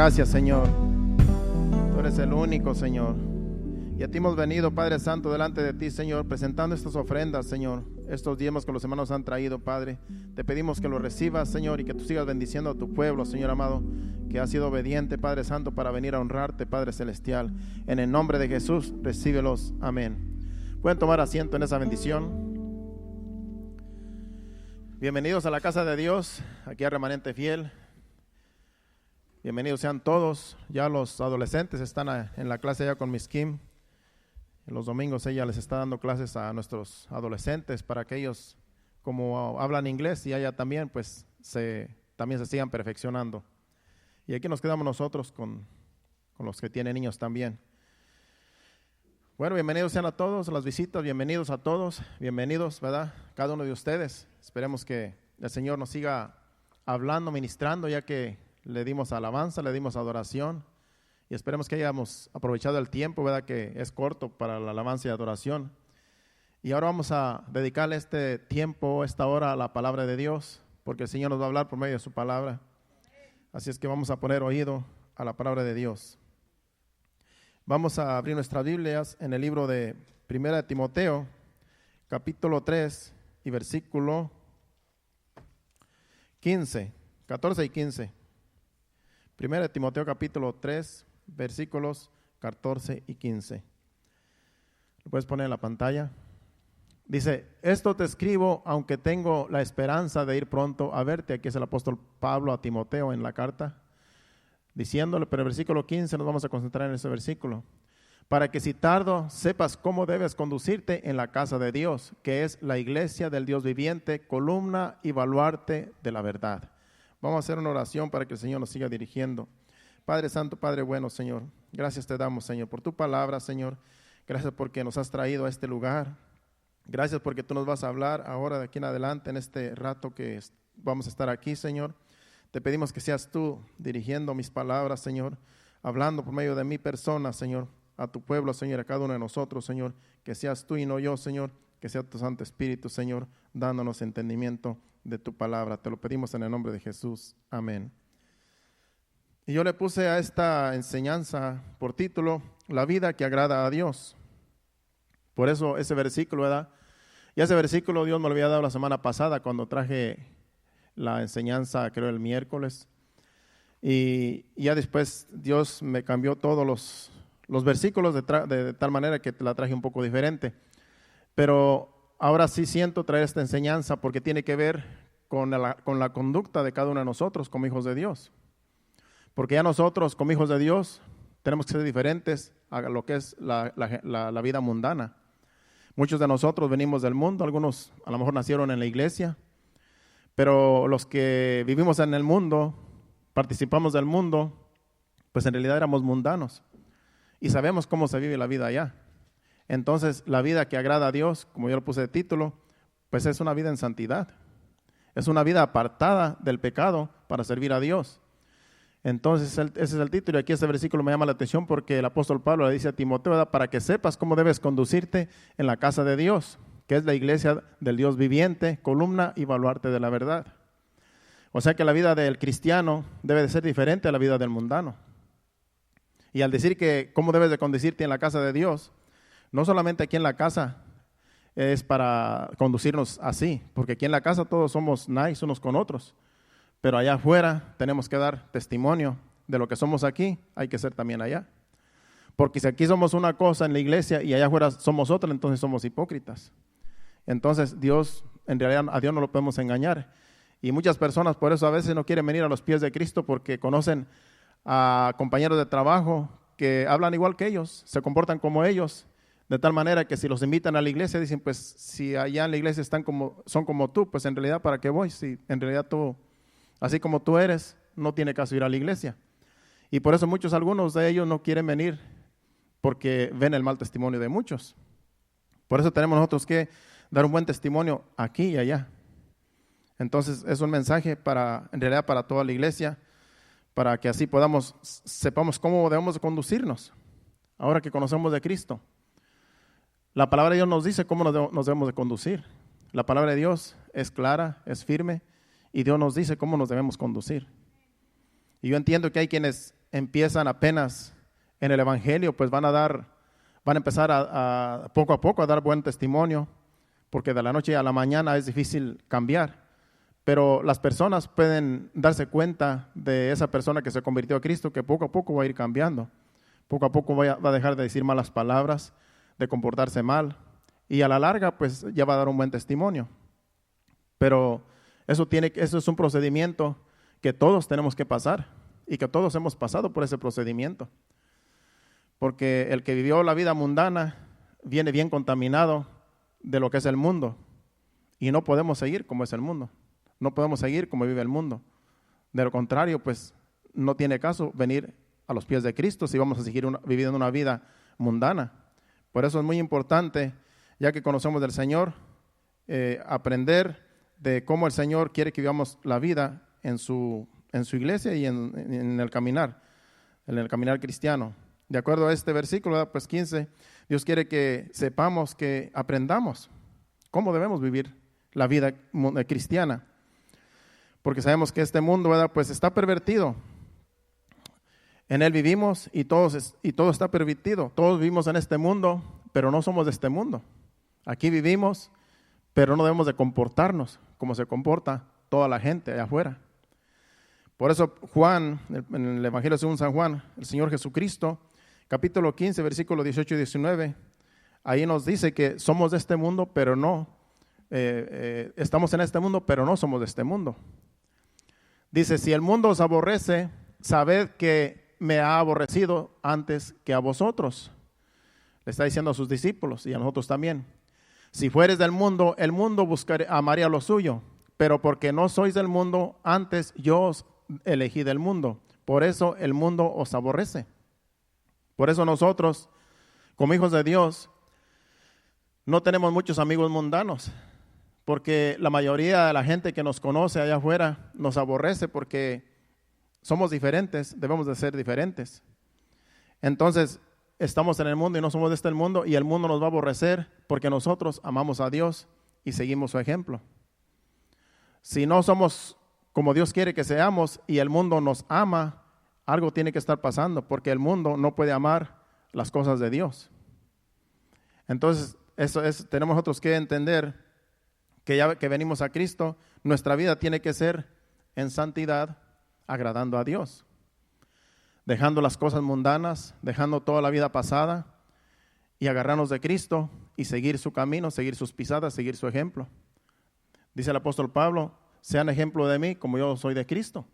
Gracias, Señor. Tú eres el único, Señor. Y a ti hemos venido, Padre Santo, delante de ti, Señor, presentando estas ofrendas, Señor, estos diezmos que los hermanos han traído, Padre. Te pedimos que los recibas, Señor, y que tú sigas bendiciendo a tu pueblo, Señor amado, que ha sido obediente, Padre Santo, para venir a honrarte, Padre Celestial. En el nombre de Jesús, recíbelos. Amén. Pueden tomar asiento en esa bendición. Bienvenidos a la casa de Dios, aquí a Remanente Fiel. Bienvenidos sean todos. Ya los adolescentes están en la clase ya con Miss Kim. En los domingos ella les está dando clases a nuestros adolescentes para que ellos, como hablan inglés y allá también, pues también se sigan perfeccionando. Y aquí nos quedamos nosotros con los que tienen niños también. Bueno, bienvenidos sean a todos, las visitas, bienvenidos a todos, bienvenidos, ¿verdad? Cada uno de ustedes. Esperemos que el Señor nos siga hablando, ministrando, ya que le dimos alabanza, le dimos adoración. Y esperemos que hayamos aprovechado el tiempo, ¿verdad? Que es corto para la alabanza y adoración. Y ahora vamos a dedicarle este tiempo, esta hora a la palabra de Dios, porque el Señor nos va a hablar por medio de su palabra. Así es que vamos a poner oído a la palabra de Dios. Vamos a abrir nuestras Biblias en el libro de 1 de Timoteo, capítulo 3 y versículo 15, 14 y 15. 1 de Timoteo, capítulo 3, versículos 14 y 15. ¿Lo puedes poner en la pantalla? Dice: esto te escribo aunque tengo la esperanza de ir pronto a verte. Aquí es el apóstol Pablo a Timoteo en la carta, diciéndole, pero el versículo 15 nos vamos a concentrar en ese versículo. Para que si tardo sepas cómo debes conducirte en la casa de Dios, que es la iglesia del Dios viviente, columna y baluarte de la verdad. Vamos a hacer una oración para que el Señor nos siga dirigiendo. Padre Santo, Padre bueno, Señor, gracias te damos, Señor, por tu palabra, Señor. Gracias porque nos has traído a este lugar. Gracias porque tú nos vas a hablar ahora de aquí en adelante, en este rato que vamos a estar aquí, Señor. Te pedimos que seas tú dirigiendo mis palabras, Señor, hablando por medio de mi persona, Señor, a tu pueblo, Señor, a cada uno de nosotros, Señor. Que seas tú y no yo, Señor, que sea tu Santo Espíritu, Señor, dándonos entendimiento de tu palabra. Te lo pedimos en el nombre de Jesús. Amén. Y yo le puse a esta enseñanza por título, La vida que agrada a Dios. Por eso ese versículo, ¿verdad? Y ese versículo Dios me lo había dado la semana pasada cuando traje la enseñanza, creo el miércoles. Y ya después Dios me cambió todos los versículos de tal manera que la traje un poco diferente. Pero ahora sí siento traer esta enseñanza porque tiene que ver con la conducta de cada uno de nosotros como hijos de Dios. Porque ya nosotros como hijos de Dios tenemos que ser diferentes a lo que es la vida mundana. Muchos de nosotros venimos del mundo, algunos a lo mejor nacieron en la iglesia, pero los que vivimos en el mundo, participamos del mundo, pues en realidad éramos mundanos y sabemos cómo se vive la vida allá. Entonces, la vida que agrada a Dios, como yo lo puse de título, pues es una vida en santidad. Es una vida apartada del pecado para servir a Dios. Entonces, ese es el título. Y aquí este versículo me llama la atención porque el apóstol Pablo le dice a Timoteo, ¿verdad?, para que sepas cómo debes conducirte en la casa de Dios, que es la iglesia del Dios viviente, columna y baluarte de la verdad. O sea que la vida del cristiano debe de ser diferente a la vida del mundano. Y al decir que cómo debes de conducirte en la casa de Dios, no solamente aquí en la casa es para conducirnos así, porque aquí en la casa todos somos nice unos con otros, pero allá afuera tenemos que dar testimonio de lo que somos aquí, hay que ser también allá. Porque si aquí somos una cosa en la iglesia y allá afuera somos otra, entonces somos hipócritas. Entonces Dios, en realidad a Dios no lo podemos engañar. Y muchas personas por eso a veces no quieren venir a los pies de Cristo porque conocen a compañeros de trabajo que hablan igual que ellos, se comportan como ellos, de tal manera que si los invitan a la iglesia dicen, pues si allá en la iglesia son como tú, pues en realidad ¿para qué voy? Si en realidad tú, así como tú eres, no tiene caso ir a la iglesia. Y por eso algunos de ellos no quieren venir porque ven el mal testimonio de muchos. Por eso tenemos nosotros que dar un buen testimonio aquí y allá. Entonces es un mensaje en realidad para toda la iglesia, para que así sepamos cómo debemos de conducirnos, ahora que conocemos de Cristo. La palabra de Dios nos dice cómo nos debemos de conducir. La palabra de Dios es clara, es firme, y Dios nos dice cómo nos debemos conducir. Y yo entiendo que hay quienes empiezan apenas en el Evangelio, pues van a empezar a poco a poco a dar buen testimonio, porque de la noche a la mañana es difícil cambiar. Pero las personas pueden darse cuenta de esa persona que se convirtió a Cristo, que poco a poco va a ir cambiando. Poco a poco va a dejar de decir malas palabras, de comportarse mal, y a la larga pues ya va a dar un buen testimonio. Pero eso es un procedimiento que todos tenemos que pasar y que todos hemos pasado por ese procedimiento. Porque el que vivió la vida mundana viene bien contaminado de lo que es el mundo, y no podemos seguir como es el mundo. No podemos seguir como vive el mundo. De lo contrario, pues no tiene caso venir a los pies de Cristo si vamos a seguir viviendo una vida mundana. Por eso es muy importante, ya que conocemos del Señor, aprender de cómo el Señor quiere que vivamos la vida en su iglesia y en el caminar cristiano. De acuerdo a este versículo, pues 15, Dios quiere que sepamos, que aprendamos cómo debemos vivir la vida cristiana. Porque sabemos que este mundo, ¿verdad?, pues está pervertido. En él vivimos y todo está pervertido. Todos vivimos en este mundo, pero no somos de este mundo. Aquí vivimos, pero no debemos de comportarnos como se comporta toda la gente allá afuera. Por eso Juan, en el Evangelio según San Juan, el Señor Jesucristo, capítulo 15, versículos 18 y 19, ahí nos dice que somos de este mundo, pero no, estamos en este mundo, pero no somos de este mundo. Dice, si el mundo os aborrece, sabed que me ha aborrecido antes que a vosotros. Le está diciendo a sus discípulos y a nosotros también. Si fueres del mundo, el mundo amaría lo suyo, pero porque no sois del mundo, antes yo os elegí del mundo. Por eso el mundo os aborrece. Por eso nosotros, como hijos de Dios, no tenemos muchos amigos mundanos, porque la mayoría de la gente que nos conoce allá afuera nos aborrece porque somos diferentes, debemos de ser diferentes. Entonces, estamos en el mundo y no somos de este mundo, y el mundo nos va a aborrecer porque nosotros amamos a Dios y seguimos su ejemplo. Si no somos como Dios quiere que seamos y el mundo nos ama, algo tiene que estar pasando, porque el mundo no puede amar las cosas de Dios. Entonces, tenemos nosotros que entender que ya que venimos a Cristo, nuestra vida tiene que ser en santidad, agradando a Dios, dejando las cosas mundanas, dejando toda la vida pasada y agarrarnos de Cristo y seguir su camino, seguir sus pisadas, seguir su ejemplo. Dice el apóstol Pablo, sean ejemplo de mí como yo soy de Cristo.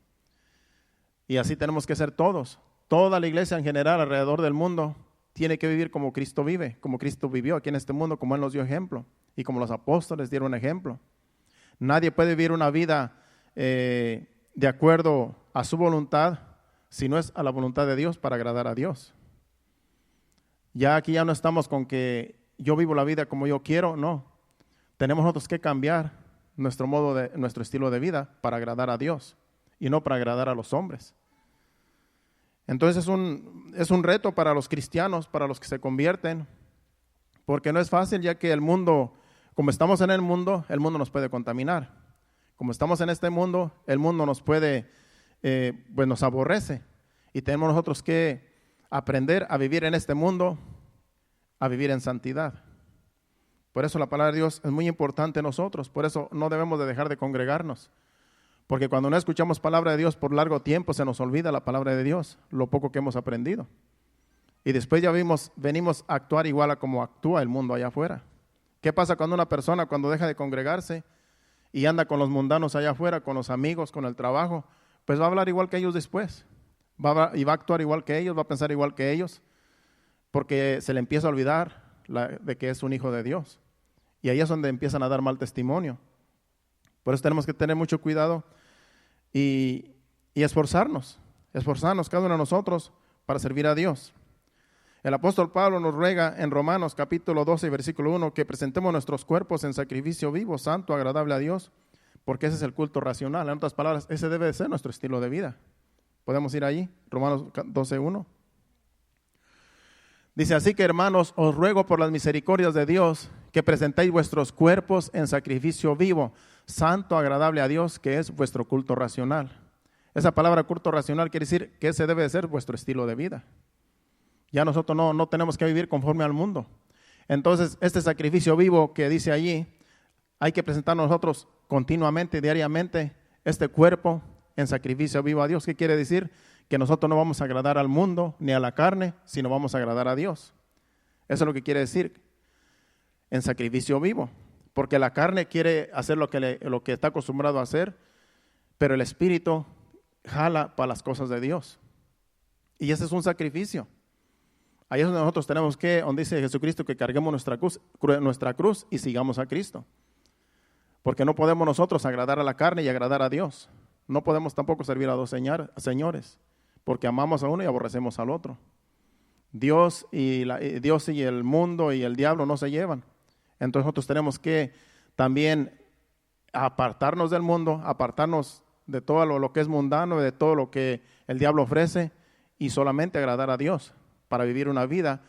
Y así tenemos que ser todos. Toda la iglesia en general alrededor del mundo tiene que vivir como Cristo vive, como Cristo vivió aquí en este mundo, como Él nos dio ejemplo y como los apóstoles dieron ejemplo. Nadie puede vivir una vida de acuerdo a su voluntad si no es a la voluntad de Dios para agradar a Dios. Ya aquí ya no estamos con que yo vivo la vida como yo quiero, no. Tenemos nosotros que cambiar nuestro estilo de vida para agradar a Dios y no para agradar a los hombres. Entonces es un reto para los cristianos, para los que se convierten, porque no es fácil, ya que el mundo, como estamos en el mundo nos puede contaminar. Como estamos en este mundo, el mundo nos puede, pues nos aborrece. Y tenemos nosotros que aprender a vivir en este mundo, a vivir en santidad. Por eso la palabra de Dios es muy importante en nosotros. Por eso no debemos de dejar de congregarnos. Porque cuando no escuchamos palabra de Dios por largo tiempo, se nos olvida la palabra de Dios, lo poco que hemos aprendido. Y después ya venimos a actuar igual a como actúa el mundo allá afuera. ¿Qué pasa cuando una persona, cuando deja de congregarse y anda con los mundanos allá afuera, con los amigos, con el trabajo? Pues va a hablar igual que ellos después. Y va a actuar igual que ellos, va a pensar igual que ellos, porque se le empieza a olvidar de que es un hijo de Dios. Y ahí es donde empiezan a dar mal testimonio. Por eso tenemos que tener mucho cuidado y esforzarnos cada uno de nosotros para servir a Dios. El apóstol Pablo nos ruega en Romanos capítulo 12, versículo 1, que presentemos nuestros cuerpos en sacrificio vivo, santo, agradable a Dios, porque ese es el culto racional. En otras palabras, ese debe de ser nuestro estilo de vida. ¿Podemos ir ahí? Romanos 12, 1. Dice, así que hermanos, os ruego por las misericordias de Dios que presentéis vuestros cuerpos en sacrificio vivo, santo, agradable a Dios, que es vuestro culto racional. Esa palabra culto racional quiere decir que ese debe de ser vuestro estilo de vida. Ya nosotros no tenemos que vivir conforme al mundo. Entonces, este sacrificio vivo que dice allí, hay que presentar nosotros continuamente, diariamente, este cuerpo en sacrificio vivo a Dios. ¿Qué quiere decir? Que nosotros no vamos a agradar al mundo ni a la carne, sino vamos a agradar a Dios. Eso es lo que quiere decir en sacrificio vivo, porque la carne quiere hacer lo que está acostumbrado a hacer, pero el espíritu jala para las cosas de Dios. Y ese es un sacrificio. Ahí es donde nosotros tenemos que, donde dice Jesucristo, que carguemos nuestra cruz y sigamos a Cristo. Porque no podemos nosotros agradar a la carne y agradar a Dios. No podemos tampoco servir a dos señores, porque amamos a uno y aborrecemos al otro. Dios y el mundo y el diablo no se llevan. Entonces nosotros tenemos que también apartarnos del mundo, apartarnos de todo lo que es mundano, de todo lo que el diablo ofrece, y solamente agradar a Dios para vivir una vida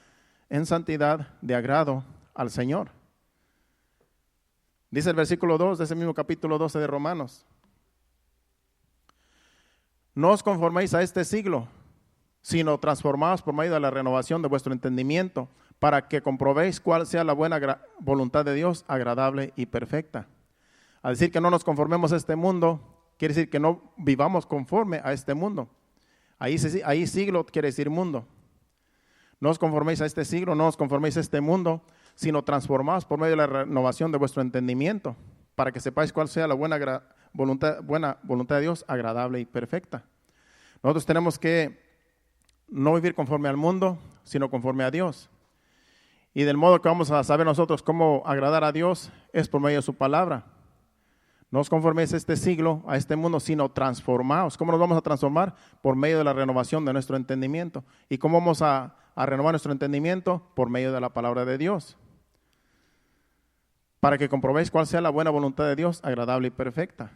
en santidad de agrado al Señor. Dice el versículo 2 de ese mismo capítulo 12 de Romanos: no os conforméis a este siglo, sino transformaos por medio de la renovación de vuestro entendimiento, para que comprobéis cuál sea la buena voluntad de Dios, agradable y perfecta. Al decir que no nos conformemos a este mundo, quiere decir que no vivamos conforme a este mundo. Ahí siglo quiere decir mundo. No os conforméis a este siglo, no os conforméis a este mundo, sino transformaos por medio de la renovación de vuestro entendimiento, para que sepáis cuál sea la buena voluntad de Dios, agradable y perfecta. Nosotros tenemos que no vivir conforme al mundo, sino conforme a Dios. Y del modo que vamos a saber nosotros cómo agradar a Dios es por medio de su palabra. No os conforméis a este siglo, a este mundo, sino transformaos. ¿Cómo nos vamos a transformar? Por medio de la renovación de nuestro entendimiento. ¿Y cómo vamos a renovar nuestro entendimiento? Por medio de la palabra de Dios. Para que comprobéis cuál sea la buena voluntad de Dios, agradable y perfecta.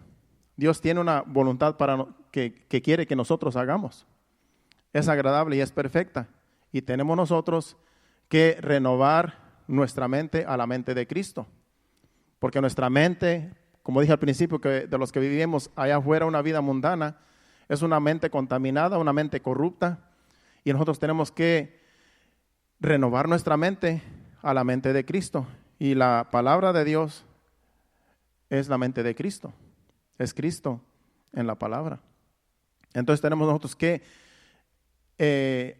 Dios tiene una voluntad que quiere que nosotros hagamos. Es agradable y es perfecta. Y tenemos nosotros que renovar nuestra mente a la mente de Cristo. Porque nuestra mente, como dije al principio, que de los que vivimos allá afuera una vida mundana, es una mente contaminada, una mente corrupta. Y nosotros tenemos que renovar nuestra mente a la mente de Cristo. Y la palabra de Dios es la mente de Cristo. Es Cristo en la palabra. Entonces tenemos nosotros que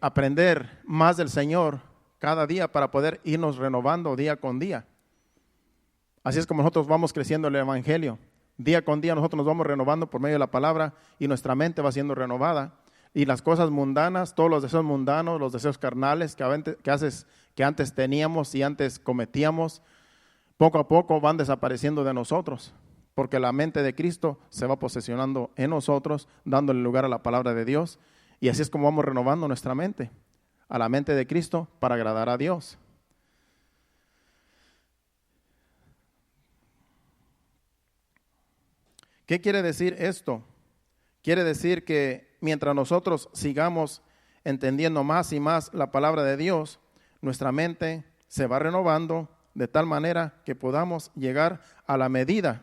aprender más del Señor cada día para poder irnos renovando día con día. Así es como nosotros vamos creciendo en el Evangelio. Día con día nosotros nos vamos renovando por medio de la palabra y nuestra mente va siendo renovada. Y las cosas mundanas, todos los deseos mundanos, los deseos carnales que antes teníamos y antes cometíamos, poco a poco van desapareciendo de nosotros, porque la mente de Cristo se va posesionando en nosotros, dándole lugar a la palabra de Dios, y así es como vamos renovando nuestra mente, a la mente de Cristo para agradar a Dios. ¿Qué quiere decir esto? Quiere decir que mientras nosotros sigamos entendiendo más y más la palabra de Dios, nuestra mente se va renovando de tal manera que podamos llegar a la medida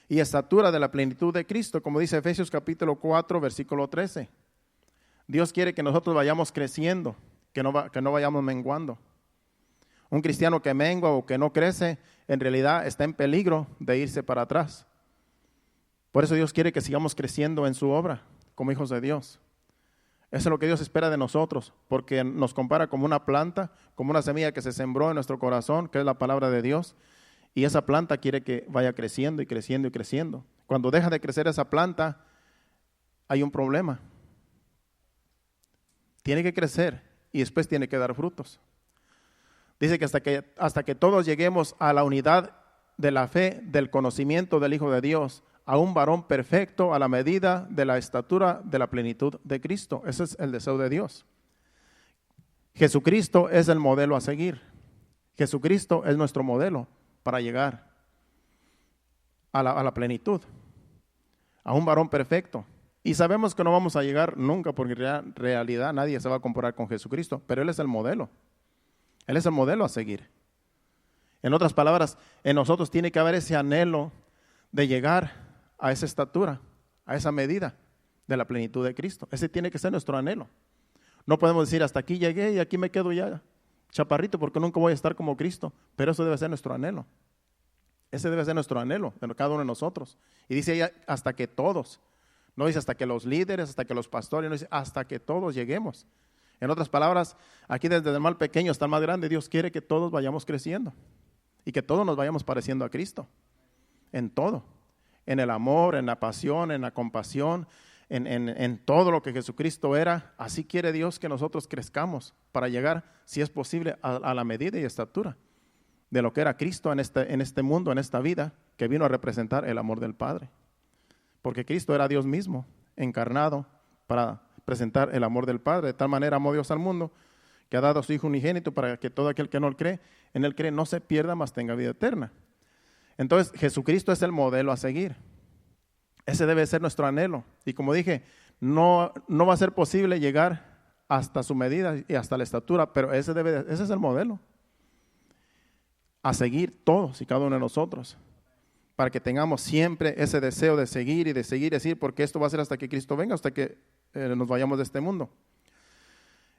y estatura de la plenitud de Cristo, como dice Efesios capítulo 4, versículo 13. Dios quiere que nosotros vayamos creciendo, que no vayamos menguando. Un cristiano que mengua o que no crece, en realidad está en peligro de irse para atrás. Por eso Dios quiere que sigamos creciendo en su obra, como hijos de Dios. Eso es lo que Dios espera de nosotros, porque nos compara como una planta, como una semilla que se sembró en nuestro corazón, que es la palabra de Dios. Y esa planta quiere que vaya creciendo y creciendo y creciendo. Cuando deja de crecer esa planta, hay un problema. Tiene que crecer y después tiene que dar frutos. Dice que hasta que todos lleguemos a la unidad de la fe, del conocimiento del Hijo de Dios, a un varón perfecto a la medida de la estatura de la plenitud de Cristo. Ese es el deseo de Dios. Jesucristo es el modelo a seguir. Jesucristo es nuestro modelo para llegar a la plenitud, a un varón perfecto. Y sabemos que no vamos a llegar nunca, porque en realidad nadie se va a comparar con Jesucristo, pero Él es el modelo. Él es el modelo a seguir. En otras palabras, en nosotros tiene que haber ese anhelo de llegar a esa estatura, a esa medida de la plenitud de Cristo. Ese tiene que ser nuestro anhelo. No podemos decir hasta aquí llegué y aquí me quedo ya chaparrito porque nunca voy a estar como Cristo, pero eso debe ser nuestro anhelo. Ese debe ser nuestro anhelo de cada uno de nosotros. Y dice ella, hasta que todos, no dice hasta que los líderes, hasta que los pastores, no dice hasta que todos lleguemos. En otras palabras, aquí desde el más pequeño hasta el más grande, Dios quiere que todos vayamos creciendo y que todos nos vayamos pareciendo a Cristo en todo. En el amor, en la pasión, en la compasión, en todo lo que Jesucristo era. Así quiere Dios que nosotros crezcamos para llegar, si es posible, a la medida y estatura de lo que era Cristo en este mundo, en esta vida, que vino a representar el amor del Padre. Porque Cristo era Dios mismo, encarnado para presentar el amor del Padre. De tal manera amó Dios al mundo, que ha dado a su Hijo unigénito para que todo aquel que en él cree, no se pierda, mas tenga vida eterna. Entonces, Jesucristo es el modelo a seguir. Ese debe ser nuestro anhelo. Y como dije, no va a ser posible llegar hasta su medida y hasta la estatura, pero ese es el modelo a seguir todos y cada uno de nosotros, para que tengamos siempre ese deseo de seguir y de seguir, decir, porque esto va a ser hasta que Cristo venga, hasta que nos vayamos de este mundo.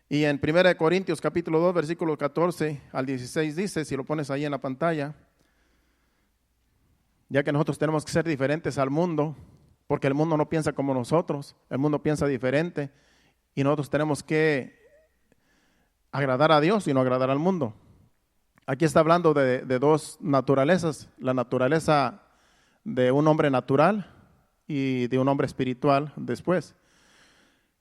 Y en 1 Corintios capítulo 2, versículo 14 al 16 dice, si lo pones ahí en la pantalla, ya que nosotros tenemos que ser diferentes al mundo, porque el mundo no piensa como nosotros, el mundo piensa diferente, y nosotros tenemos que agradar a Dios y no agradar al mundo. Aquí está hablando de dos naturalezas, la naturaleza de un hombre natural y de un hombre espiritual después.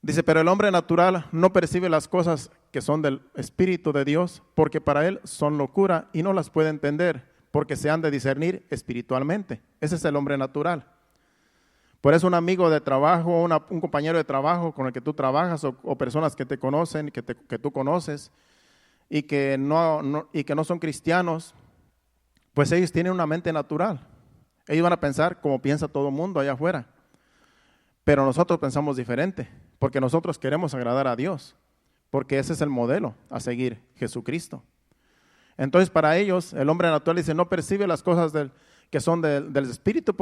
Dice, pero el hombre natural no percibe las cosas que son del Espíritu de Dios, porque para él son locura y no las puede entender, porque se han de discernir espiritualmente. Ese es el hombre natural. Por eso un amigo de trabajo, un compañero de trabajo con el que tú trabajas o personas que te conocen, que tú conoces y que no son cristianos, pues ellos tienen una mente natural. Ellos van a pensar como piensa todo el mundo allá afuera. Pero nosotros pensamos diferente, porque nosotros queremos agradar a Dios, porque ese es el modelo a seguir, Jesucristo. Entonces para ellos el hombre natural dice, no percibe las cosas que son del Espíritu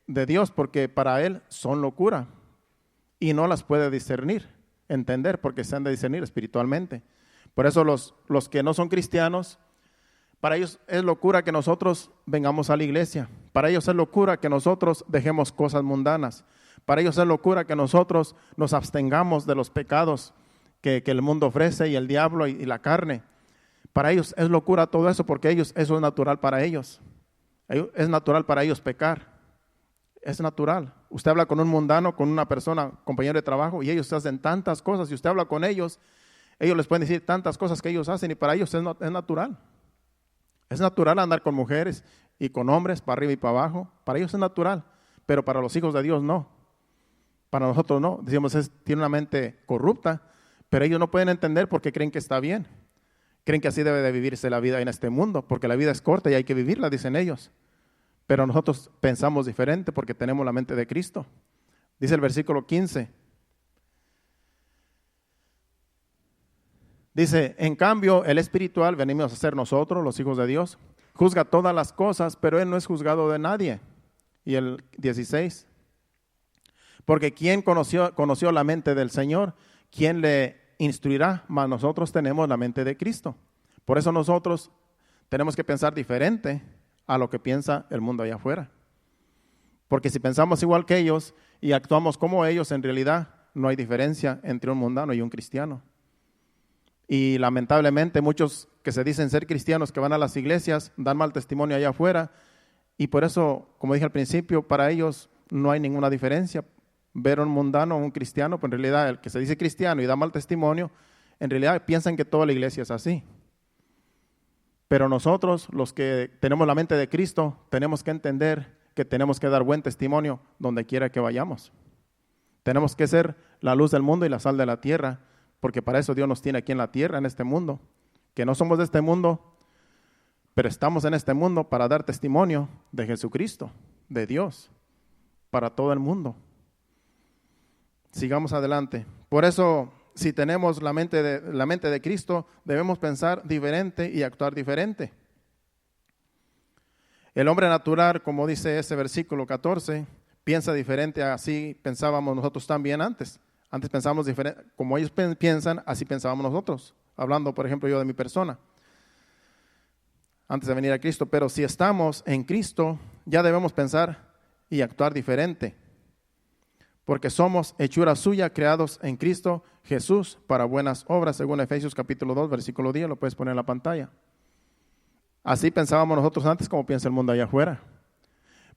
de Dios, porque para él son locura y no las puede discernir, entender, porque se han de discernir espiritualmente. Por eso los que no son cristianos, para ellos es locura que nosotros vengamos a la iglesia, para ellos es locura que nosotros dejemos cosas mundanas, para ellos es locura que nosotros nos abstengamos de los pecados que el mundo ofrece y el diablo y la carne. Para ellos es locura todo eso, porque eso es natural para ellos. Es natural para ellos pecar. Es natural. Usted habla con un mundano, con una persona, compañero de trabajo, y ellos hacen tantas cosas. Si usted habla con ellos les pueden decir tantas cosas que ellos hacen, y para ellos es natural. Es natural andar con mujeres y con hombres, para arriba y para abajo. Para ellos es natural, pero para los hijos de Dios no. Para nosotros no. Decimos, tiene una mente corrupta, pero ellos no pueden entender porque creen que está bien. Creen que así debe de vivirse la vida en este mundo, porque la vida es corta y hay que vivirla, dicen ellos. Pero nosotros pensamos diferente porque tenemos la mente de Cristo. Dice el versículo 15. Dice, en cambio, el espiritual, venimos a ser nosotros, los hijos de Dios, juzga todas las cosas, pero él no es juzgado de nadie. y el 16. Porque ¿quién conoció la mente del Señor? ¿Quién le instruirá? Mas nosotros tenemos la mente de Cristo. Por eso nosotros tenemos que pensar diferente a lo que piensa el mundo allá afuera. Porque si pensamos igual que ellos y actuamos como ellos, en realidad no hay diferencia entre un mundano y un cristiano. Y lamentablemente muchos que se dicen ser cristianos, que van a las iglesias, dan mal testimonio allá afuera. Y por eso, como dije al principio, para ellos no hay ninguna diferencia. Ver a un mundano o un cristiano, pues en realidad el que se dice cristiano y da mal testimonio, en realidad piensan que toda la iglesia es así. Pero nosotros, los que tenemos la mente de Cristo, tenemos que entender que tenemos que dar buen testimonio donde quiera que vayamos. Tenemos que ser la luz del mundo y la sal de la tierra, porque para eso Dios nos tiene aquí en la tierra, en este mundo. Que no somos de este mundo, pero estamos en este mundo para dar testimonio de Jesucristo, de Dios, para todo el mundo. Sigamos adelante. Por eso, si tenemos la mente de Cristo, debemos pensar diferente y actuar diferente. El hombre natural, como dice ese versículo 14, piensa diferente, así pensábamos nosotros también antes. Antes pensábamos diferente, como ellos piensan, así pensábamos nosotros. Hablando, por ejemplo, yo de mi persona, antes de venir a Cristo. Pero si estamos en Cristo, ya debemos pensar y actuar diferente. Porque somos hechura suya, creados en Cristo Jesús para buenas obras, según Efesios capítulo 2, versículo 10, lo puedes poner en la pantalla. Así pensábamos nosotros antes, como piensa el mundo allá afuera.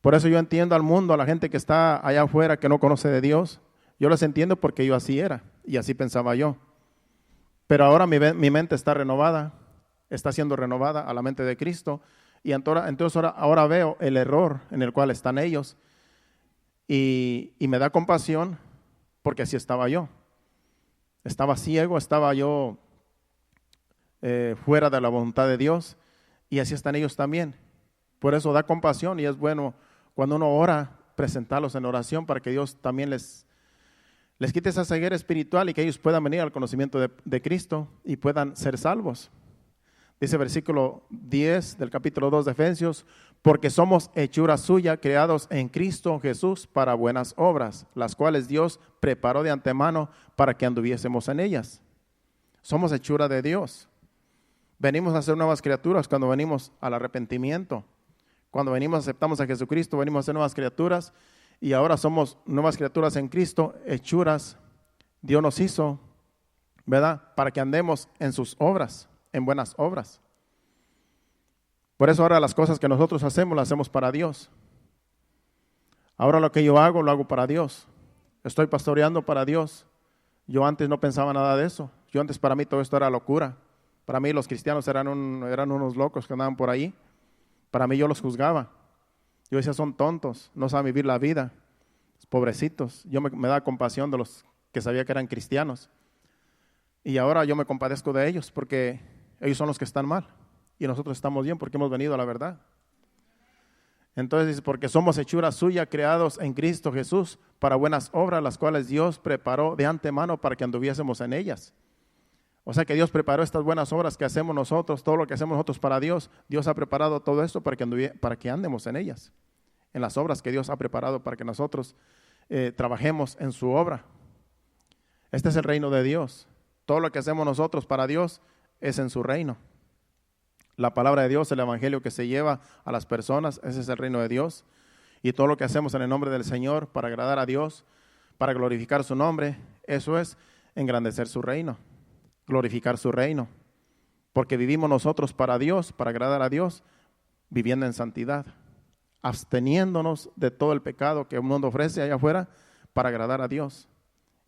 Por eso yo entiendo al mundo, a la gente que está allá afuera, que no conoce de Dios. Yo los entiendo porque yo así era y así pensaba yo. Pero ahora mi mente está renovada, está siendo renovada a la mente de Cristo. Y entonces ahora veo el error en el cual están ellos. Y me da compasión porque así estaba yo. Estaba ciego, estaba yo fuera de la voluntad de Dios, y así están ellos también. Por eso da compasión y es bueno cuando uno ora, presentarlos en oración para que Dios también les quite esa ceguera espiritual y que ellos puedan venir al conocimiento de Cristo y puedan ser salvos. Dice versículo 10 del capítulo 2 de Efesios: porque somos hechura suya, creados en Cristo Jesús para buenas obras, las cuales Dios preparó de antemano para que anduviésemos en ellas. Somos hechura de Dios. Venimos a ser nuevas criaturas cuando venimos al arrepentimiento. Cuando venimos, aceptamos a Jesucristo, venimos a ser nuevas criaturas y ahora somos nuevas criaturas en Cristo, hechuras. Dios nos hizo, ¿verdad?, para que andemos en sus obras, en buenas obras. Por eso ahora las cosas que nosotros hacemos, las hacemos para Dios. Ahora lo que yo hago, lo hago para Dios. Estoy pastoreando para Dios. Yo antes no pensaba nada de eso. Yo antes, para mí todo esto era locura. Para mí los cristianos eran unos locos que andaban por ahí. Para mí yo los juzgaba. Yo decía, son tontos, no saben vivir la vida, pobrecitos. Yo me daba compasión de los que sabía que eran cristianos. Y ahora yo me compadezco de ellos porque ellos son los que están mal. Y nosotros estamos bien porque hemos venido a la verdad. Entonces dice, porque somos hechura suya, creados en Cristo Jesús para buenas obras, las cuales Dios preparó de antemano para que anduviésemos en ellas. O sea que Dios preparó estas buenas obras que hacemos nosotros, todo lo que hacemos nosotros para Dios. Dios ha preparado todo esto para que andemos en ellas, en las obras que Dios ha preparado para que nosotros trabajemos en su obra. Este es el reino de Dios. Todo lo que hacemos nosotros para Dios es en su reino. La palabra de Dios, el evangelio que se lleva a las personas, ese es el reino de Dios. Y todo lo que hacemos en el nombre del Señor para agradar a Dios, para glorificar su nombre, eso es engrandecer su reino, glorificar su reino. Porque vivimos nosotros para Dios, para agradar a Dios, viviendo en santidad, absteniéndonos de todo el pecado que el mundo ofrece allá afuera para agradar a Dios.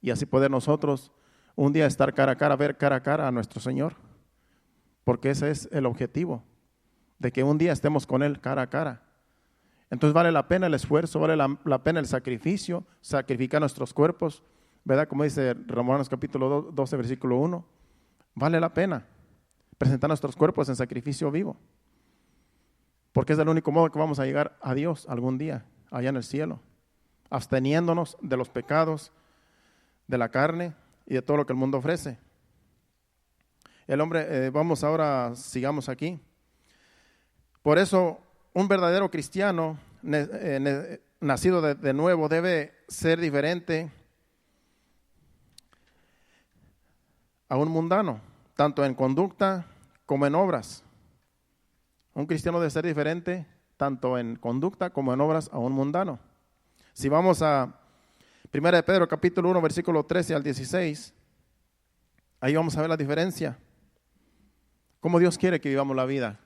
Y así poder nosotros un día estar cara a cara, ver cara a cara a nuestro Señor. Porque ese es el objetivo, de que un día estemos con Él cara a cara. Entonces vale la pena el esfuerzo, vale la pena el sacrificio, sacrificar nuestros cuerpos, ¿verdad? Como dice Romanos capítulo 12, versículo 1. Vale la pena presentar nuestros cuerpos en sacrificio vivo. Porque es el único modo que vamos a llegar a Dios algún día, allá en el cielo. Absteniéndonos de los pecados, de la carne y de todo lo que el mundo ofrece. El hombre, vamos ahora, sigamos aquí. Por eso, un verdadero cristiano nacido de nuevo debe ser diferente a un mundano, tanto en conducta como en obras. Un cristiano debe ser diferente tanto en conducta como en obras a un mundano. Si vamos a 1 de Pedro capítulo 1 versículo 13 al 16, ahí vamos a ver la diferencia. Cómo Dios quiere que vivamos la vida.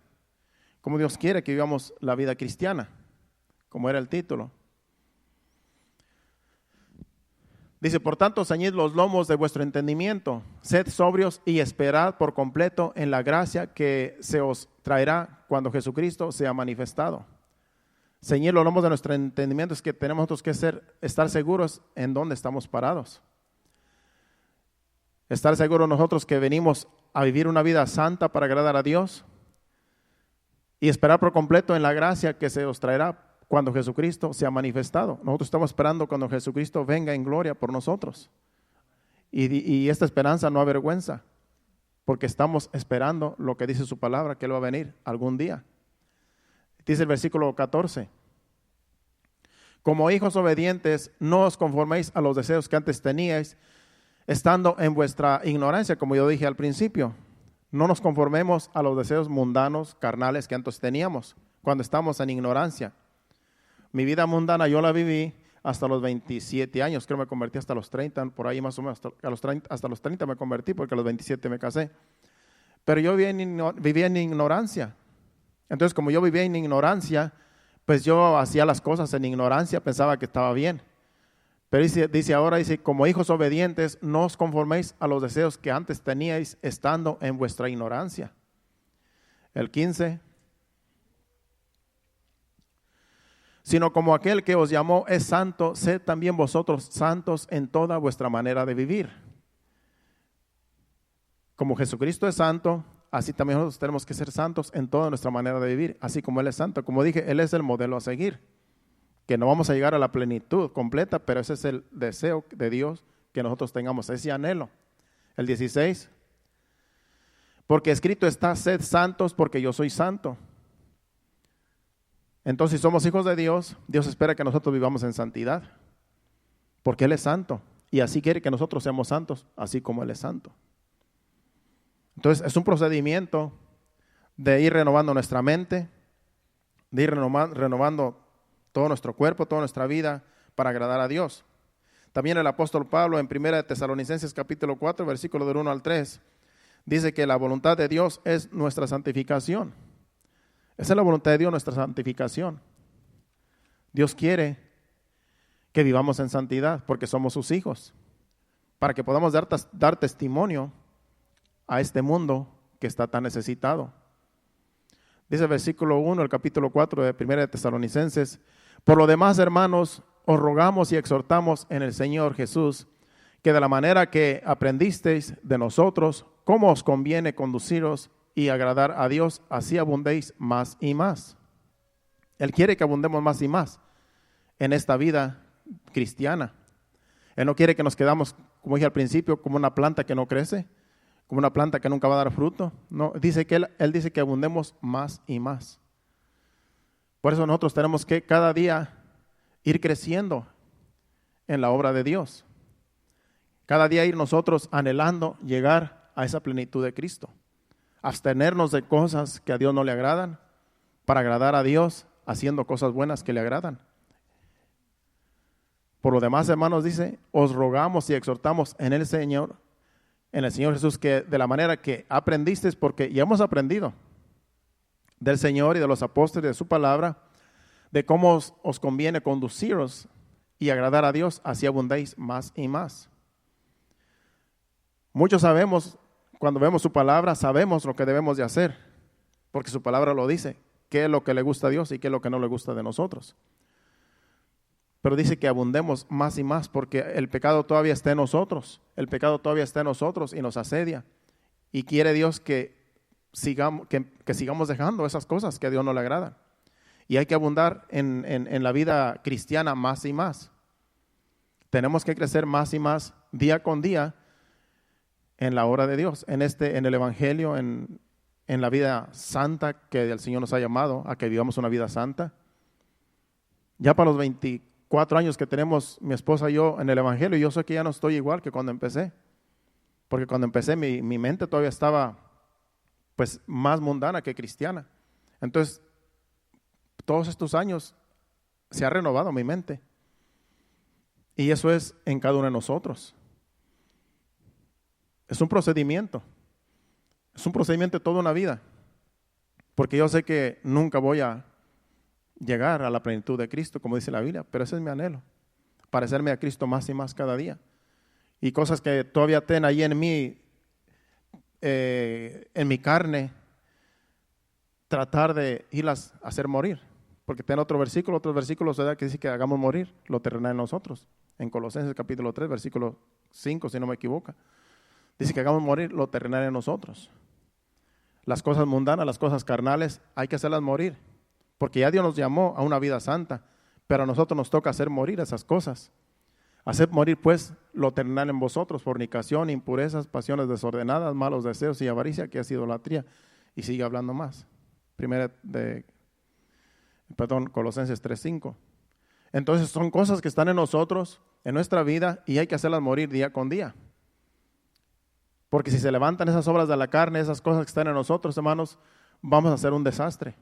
Cómo Dios quiere que vivamos la vida cristiana, como era el título. Dice, por tanto, ceñid los lomos de vuestro entendimiento, sed sobrios y esperad por completo en la gracia que se os traerá cuando Jesucristo sea manifestado. Ceñir los lomos de nuestro entendimiento es que tenemos nosotros que estar seguros en dónde estamos parados. Estar seguros nosotros que venimos a vivir una vida santa para agradar a Dios y esperar por completo en la gracia que se os traerá cuando Jesucristo sea manifestado. Nosotros estamos esperando cuando Jesucristo venga en gloria por nosotros. Y esta esperanza no avergüenza, porque estamos esperando lo que dice su palabra, que Él va a venir algún día. Dice el versículo 14. Como hijos obedientes, no os conforméis a los deseos que antes teníais, estando en vuestra ignorancia, como yo dije al principio. No nos conformemos a los deseos mundanos, carnales que antes teníamos, cuando estamos en ignorancia. Mi vida mundana yo la viví hasta los 27 años, creo que me convertí hasta los 30, por ahí más o menos, hasta los 30 me convertí porque a los 27 me casé. Pero yo vivía en ignorancia. Entonces, como yo vivía en ignorancia, pues yo hacía las cosas en ignorancia, pensaba que estaba bien. Pero dice ahora, como hijos obedientes, no os conforméis a los deseos que antes teníais estando en vuestra ignorancia. El 15. Sino como aquel que os llamó es santo, sed también vosotros santos en toda vuestra manera de vivir. Como Jesucristo es santo, así también nosotros tenemos que ser santos en toda nuestra manera de vivir, así como Él es santo. Como dije, Él es el modelo a seguir, que no vamos a llegar a la plenitud completa, pero ese es el deseo de Dios, que nosotros tengamos ese anhelo. El 16, porque escrito está, sed santos porque yo soy santo. Entonces, si somos hijos de Dios, Dios espera que nosotros vivamos en santidad, porque Él es santo, y así quiere que nosotros seamos santos, así como Él es santo. Entonces, es un procedimiento de ir renovando nuestra mente, de ir renovando todo nuestro cuerpo, toda nuestra vida, para agradar a Dios. También el apóstol Pablo en 1 de Tesalonicenses capítulo 4, versículo del 1 al 3, dice que la voluntad de Dios es nuestra santificación. Esa es la voluntad de Dios, nuestra santificación. Dios quiere que vivamos en santidad porque somos sus hijos, para que podamos dar testimonio a este mundo que está tan necesitado. Dice el versículo 1, el capítulo 4 de 1 de Tesalonicenses, por lo demás, hermanos, os rogamos y exhortamos en el Señor Jesús, que de la manera que aprendisteis de nosotros, cómo os conviene conduciros y agradar a Dios, así abundéis más y más. Él quiere que abundemos más y más en esta vida cristiana. Él no quiere que nos quedamos, como dije al principio, como una planta que no crece, como una planta que nunca va a dar fruto. No, dice que él dice que abundemos más y más. Por eso nosotros tenemos que cada día ir creciendo en la obra de Dios. Cada día ir nosotros anhelando llegar a esa plenitud de Cristo. Abstenernos de cosas que a Dios no le agradan, para agradar a Dios haciendo cosas buenas que le agradan. Por lo demás, hermanos, dice, os rogamos y exhortamos en el Señor Jesús, que de la manera que aprendisteis, porque ya hemos aprendido del Señor y de los apóstoles, de su palabra, de cómo os conviene conduciros y agradar a Dios, así abundéis más y más. Muchos sabemos, cuando vemos su palabra, sabemos lo que debemos de hacer, porque su palabra lo dice, qué es lo que le gusta a Dios y qué es lo que no le gusta de nosotros. Pero dice que abundemos más y más, porque el pecado todavía está en nosotros, el pecado todavía está en nosotros y nos asedia. Y quiere Dios que sigamos dejando esas cosas que a Dios no le agradan. Y hay que abundar en la vida cristiana más y más. Tenemos que crecer más y más día con día en la obra de Dios, en el Evangelio, en la vida santa que el Señor nos ha llamado a que vivamos una vida santa. Ya para los 24 años que tenemos mi esposa y yo en el Evangelio, yo sé que ya no estoy igual que cuando empecé. Porque cuando empecé mi mente todavía estaba pues más mundana que cristiana. Entonces, todos estos años se ha renovado mi mente. Y eso es en cada uno de nosotros. Es un procedimiento. Es un procedimiento de toda una vida. Porque yo sé que nunca voy a llegar a la plenitud de Cristo, como dice la Biblia, pero ese es mi anhelo. Parecerme a Cristo más y más cada día. Y cosas que todavía estén ahí en mi carne, tratar de irlas a hacer morir. Porque tiene otros versículos ¿verdad? Que dice que hagamos morir lo terrenal en nosotros. En Colosenses capítulo 3, versículo 5, si no me equivoco. Dice que hagamos morir lo terrenal en nosotros. Las cosas mundanas, las cosas carnales, hay que hacerlas morir. Porque ya Dios nos llamó a una vida santa, pero a nosotros nos toca hacer morir esas cosas. Hacer morir pues lo terrenal en vosotros, fornicación, impurezas, pasiones desordenadas, malos deseos y avaricia, que es idolatría. Y sigue hablando más. Colosenses 3:5. Entonces son cosas que están en nosotros, en nuestra vida, y hay que hacerlas morir día con día. Porque si se levantan esas obras de la carne, esas cosas que están en nosotros, hermanos, vamos a hacer un desastre.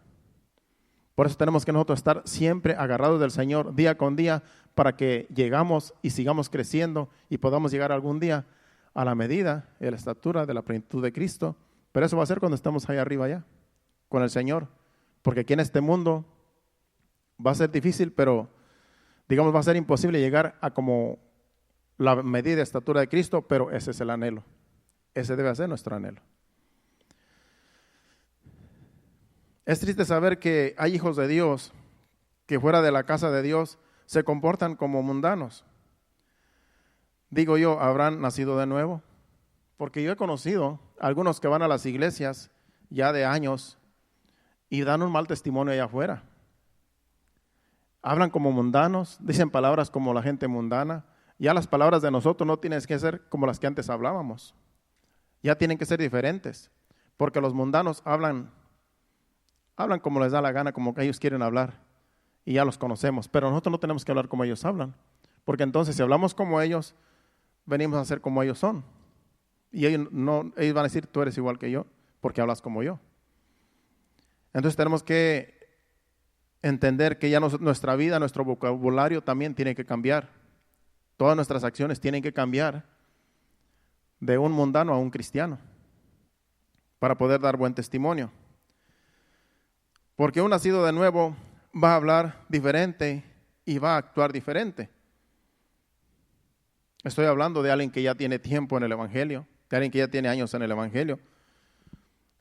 Por eso tenemos que nosotros estar siempre agarrados del Señor día con día para que llegamos y sigamos creciendo y podamos llegar algún día a la medida y a la estatura de la plenitud de Cristo. Pero eso va a ser cuando estemos ahí arriba ya, con el Señor. Porque aquí en este mundo va a ser difícil, pero digamos va a ser imposible llegar a como la medida y estatura de Cristo, pero ese es el anhelo. Ese debe ser nuestro anhelo. Es triste saber que hay hijos de Dios que fuera de la casa de Dios se comportan como mundanos. Digo yo, ¿habrán nacido de nuevo? Porque yo he conocido algunos que van a las iglesias ya de años y dan un mal testimonio allá afuera. Hablan como mundanos, dicen palabras como la gente mundana. Ya las palabras de nosotros no tienen que ser como las que antes hablábamos. Ya tienen que ser diferentes, porque los mundanos hablan como les da la gana, como que ellos quieren hablar, y ya los conocemos, pero nosotros no tenemos que hablar como ellos hablan, porque entonces si hablamos como ellos, venimos a ser como ellos son, y ellos van a decir, tú eres igual que yo, porque hablas como yo. Entonces tenemos que entender que ya nuestra vida, nuestro vocabulario también tiene que cambiar, todas nuestras acciones tienen que cambiar, de un mundano a un cristiano, para poder dar buen testimonio. Porque un nacido de nuevo va a hablar diferente y va a actuar diferente. Estoy hablando de alguien que ya tiene tiempo en el Evangelio, de alguien que ya tiene años en el Evangelio.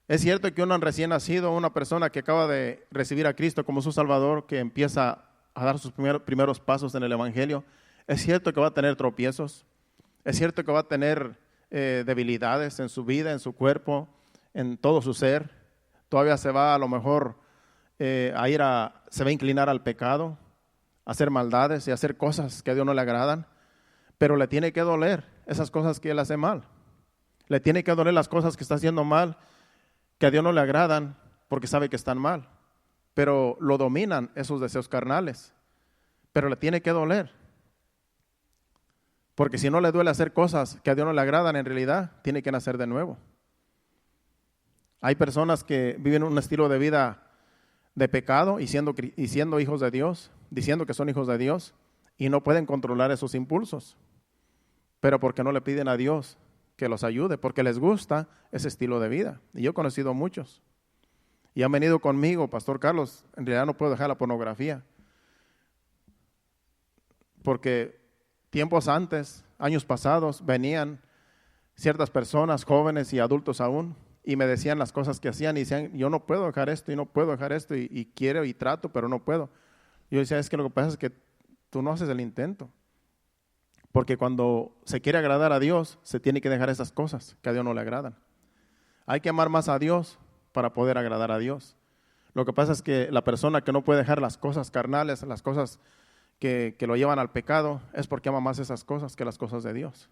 Es cierto que un recién nacido, una persona que acaba de recibir a Cristo como su Salvador, que empieza a dar sus primeros pasos en el Evangelio, es cierto que va a tener tropiezos, es cierto que va a tener debilidades en su vida, en su cuerpo, en todo su ser. Todavía se va a lo mejor se va a inclinar al pecado, a hacer maldades y a hacer cosas que a Dios no le agradan, pero le tiene que doler esas cosas que él hace mal. Le tiene que doler las cosas que está haciendo mal, que a Dios no le agradan, porque sabe que están mal, pero lo dominan esos deseos carnales, pero le tiene que doler. Porque si no le duele hacer cosas que a Dios no le agradan, en realidad tiene que nacer de nuevo. Hay personas que viven un estilo de vida de pecado y siendo hijos de Dios, diciendo que son hijos de Dios y no pueden controlar esos impulsos. Pero porque no le piden a Dios que los ayude, porque les gusta ese estilo de vida. Y yo he conocido muchos. Y han venido conmigo, Pastor Carlos, en realidad no puedo dejar la pornografía. Porque tiempos antes, años pasados, venían ciertas personas, jóvenes y adultos aún, y me decían las cosas que hacían y decían, yo no puedo dejar esto y no puedo dejar esto y quiero y trato, pero no puedo. Yo decía, es que lo que pasa es que tú no haces el intento. Porque cuando se quiere agradar a Dios, se tiene que dejar esas cosas que a Dios no le agradan. Hay que amar más a Dios para poder agradar a Dios. Lo que pasa es que la persona que no puede dejar las cosas carnales, las cosas que lo llevan al pecado, es porque ama más esas cosas que las cosas de Dios.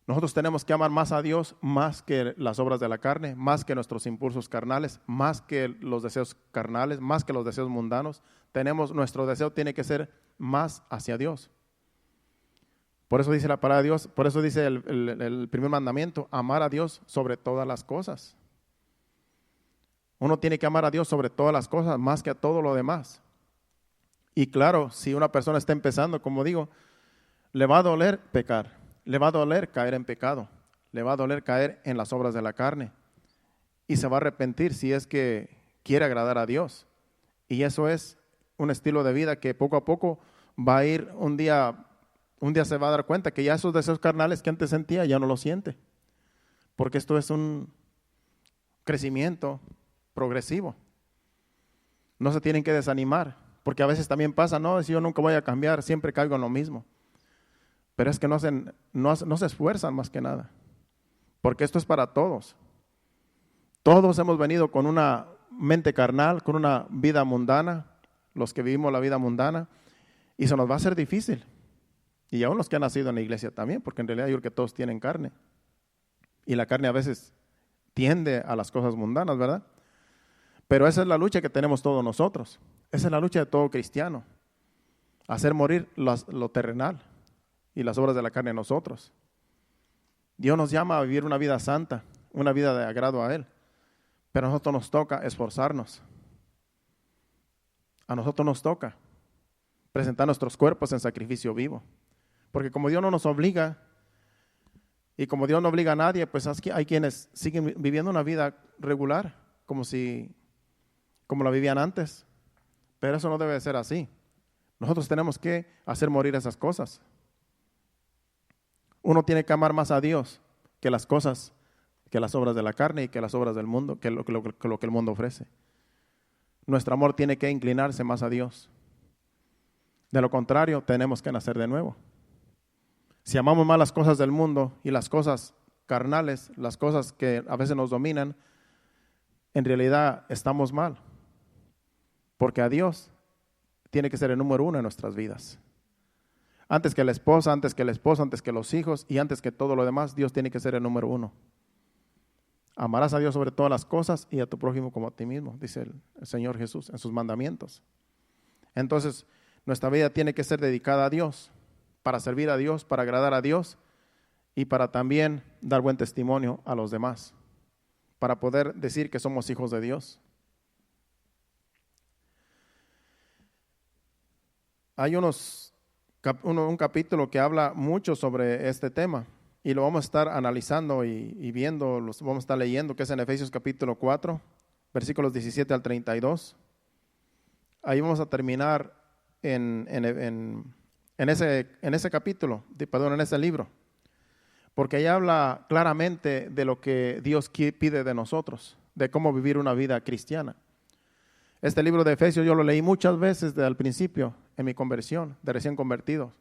Nosotros tenemos que amar más a Dios, más que las obras de la carne, más que nuestros impulsos carnales, más que los deseos carnales, más que los deseos mundanos. Nuestro deseo tiene que ser más hacia Dios. Por eso dice la palabra de Dios, por eso dice el primer mandamiento, amar a Dios sobre todas las cosas. Uno tiene que amar a Dios sobre todas las cosas, más que a todo lo demás. Y claro, si una persona está empezando, como digo, le va a doler pecar, le va a doler caer en pecado, le va a doler caer en las obras de la carne. Y se va a arrepentir si es que quiere agradar a Dios. Y eso es un estilo de vida que poco a poco va a ir, un día se va a dar cuenta que ya esos deseos carnales que antes sentía ya no los siente. Porque esto es un crecimiento progresivo. No se tienen que desanimar, porque a veces también pasa, no, si yo nunca voy a cambiar, siempre caigo en lo mismo. Pero es que no se esfuerzan más que nada, porque esto es para todos. Todos hemos venido con una mente carnal, con una vida mundana, los que vivimos la vida mundana, y se nos va a hacer difícil. Y aún los que han nacido en la iglesia también, porque en realidad yo creo que todos tienen carne. Y la carne a veces tiende a las cosas mundanas, ¿verdad? Pero esa es la lucha que tenemos todos nosotros. Esa es la lucha de todo cristiano. Hacer morir lo terrenal y las obras de la carne en nosotros. Dios nos llama a vivir una vida santa, una vida de agrado a Él. Pero a nosotros nos toca esforzarnos. A nosotros nos toca presentar nuestros cuerpos en sacrificio vivo. Porque como Dios no nos obliga, y como Dios no obliga a nadie, pues hay quienes siguen viviendo una vida regular, como la vivían antes. Pero eso no debe ser así. Nosotros tenemos que hacer morir esas cosas. Uno tiene que amar más a Dios que las cosas, que las obras de la carne y que las obras del mundo, que lo que el mundo ofrece. Nuestro amor tiene que inclinarse más a Dios. De lo contrario, tenemos que nacer de nuevo. Si amamos más las cosas del mundo y las cosas carnales, las cosas que a veces nos dominan, en realidad estamos mal. Porque a Dios tiene que ser el número uno en nuestras vidas. Antes que la esposa, antes que el esposo, antes que los hijos y antes que todo lo demás, Dios tiene que ser el número uno. Amarás a Dios sobre todas las cosas y a tu prójimo como a ti mismo, dice el Señor Jesús en sus mandamientos. Entonces, nuestra vida tiene que ser dedicada a Dios, para servir a Dios, para agradar a Dios y para también dar buen testimonio a los demás, para poder decir que somos hijos de Dios. Hay un capítulo que habla mucho sobre este tema y lo vamos a estar analizando y viendo, vamos a estar leyendo, que es en Efesios capítulo 4, versículos 17 al 32. Ahí vamos a terminar en ese capítulo, en ese libro, porque ahí habla claramente de lo que Dios pide de nosotros, de cómo vivir una vida cristiana. Este libro de Efesios yo lo leí muchas veces desde el principio, en mi conversión, de recién convertido.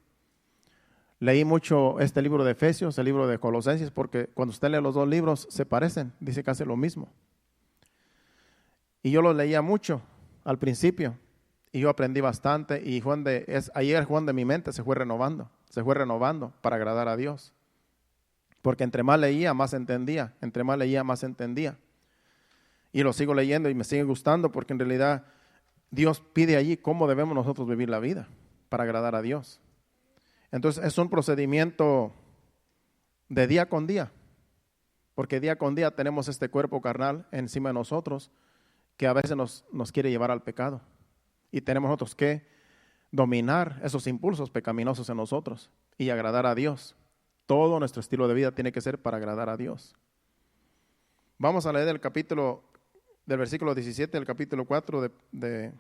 Leí mucho este libro de Efesios, el libro de Colosenses, porque cuando usted lee los dos libros se parecen, dice casi lo mismo. Y yo los leía mucho al principio, y yo aprendí bastante, y ahí el Juan de mi mente se fue renovando para agradar a Dios. Porque entre más leía, más entendía, Y lo sigo leyendo y me sigue gustando porque en realidad Dios pide allí cómo debemos nosotros vivir la vida para agradar a Dios. Entonces es un procedimiento de día con día, porque día con día tenemos este cuerpo carnal encima de nosotros que a veces nos quiere llevar al pecado. Y tenemos nosotros que dominar esos impulsos pecaminosos en nosotros y agradar a Dios. Todo nuestro estilo de vida tiene que ser para agradar a Dios. Vamos a leer del versículo 17 del capítulo 4 de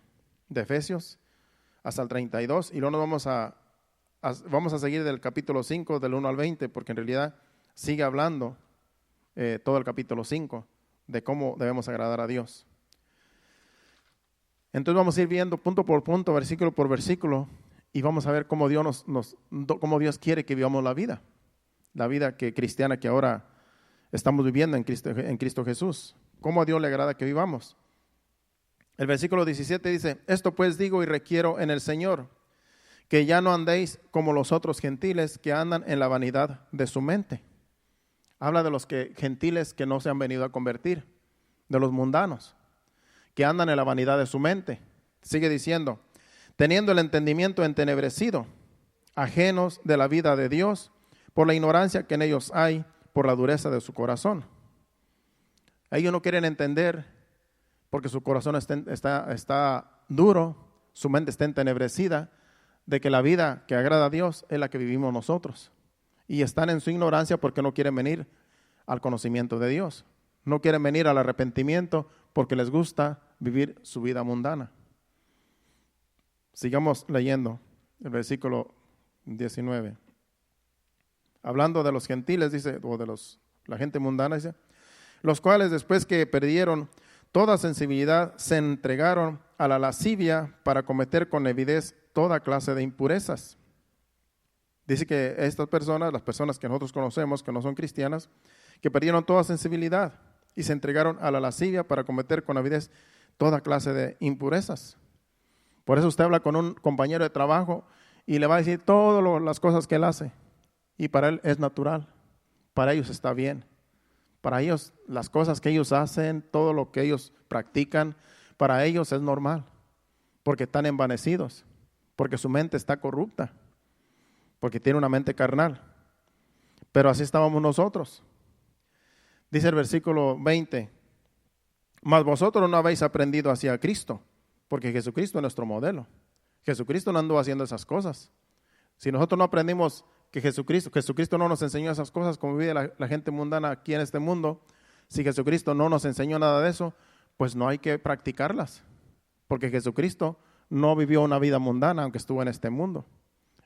Efesios hasta el 32 y luego vamos a seguir del capítulo 5 del 1 al 20 porque en realidad sigue hablando todo el capítulo 5 de cómo debemos agradar a Dios. Entonces vamos a ir viendo punto por punto, versículo por versículo y vamos a ver cómo Dios cómo Dios quiere que vivamos la vida cristiana que ahora estamos viviendo en Cristo Jesús. ¿Cómo a Dios le agrada que vivamos? El versículo 17 dice, esto pues digo y requiero en el Señor, que ya no andéis como los otros gentiles que andan en la vanidad de su mente, Habla de los gentiles que no se han venido a convertir, de los mundanos, que andan en la vanidad de su mente. Sigue diciendo, teniendo el entendimiento entenebrecido, ajenos de la vida de Dios, por la ignorancia que en ellos hay, por la dureza de su corazón. Ellos no quieren entender porque su corazón está duro, su mente está entenebrecida, de que la vida que agrada a Dios es la que vivimos nosotros. Y están en su ignorancia porque no quieren venir al conocimiento de Dios. No quieren venir al arrepentimiento porque les gusta vivir su vida mundana. Sigamos leyendo el versículo 19. Hablando de los gentiles, dice, o de la gente mundana, dice, los cuales después que perdieron toda sensibilidad, se entregaron a la lascivia para cometer con avidez toda clase de impurezas. Dice que estas personas, las personas que nosotros conocemos, que no son cristianas, que perdieron toda sensibilidad y se entregaron a la lascivia para cometer con avidez toda clase de impurezas. Por eso usted habla con un compañero de trabajo y le va a decir todas las cosas que él hace. Y para él es natural, para ellos está bien. Para ellos, las cosas que ellos hacen, todo lo que ellos practican, para ellos es normal, porque están envanecidos, porque su mente está corrupta, porque tiene una mente carnal. Pero así estábamos nosotros. Dice el versículo 20, mas vosotros no habéis aprendido hacia Cristo, porque Jesucristo es nuestro modelo. Jesucristo no anduvo haciendo esas cosas. Si nosotros no aprendimos que Jesucristo no nos enseñó esas cosas como vive la gente mundana aquí en este mundo, si Jesucristo no nos enseñó nada de eso, pues no hay que practicarlas, porque Jesucristo no vivió una vida mundana aunque estuvo en este mundo.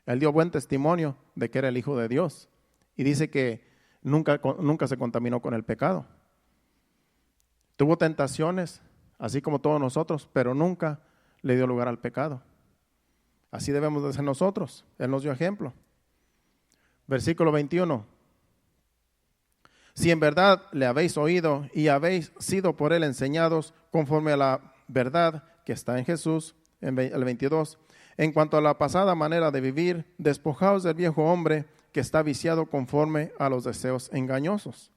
Él dio buen testimonio de que era el Hijo de Dios y dice que nunca se contaminó con el pecado. Tuvo tentaciones, así como todos nosotros, pero nunca le dio lugar al pecado. Así debemos de ser nosotros. Él nos dio ejemplo. Versículo 21. Si en verdad le habéis oído y habéis sido por él enseñados conforme a la verdad que está en Jesús, el 22, en cuanto a la pasada manera de vivir, despojaos del viejo hombre que está viciado conforme a los deseos engañosos.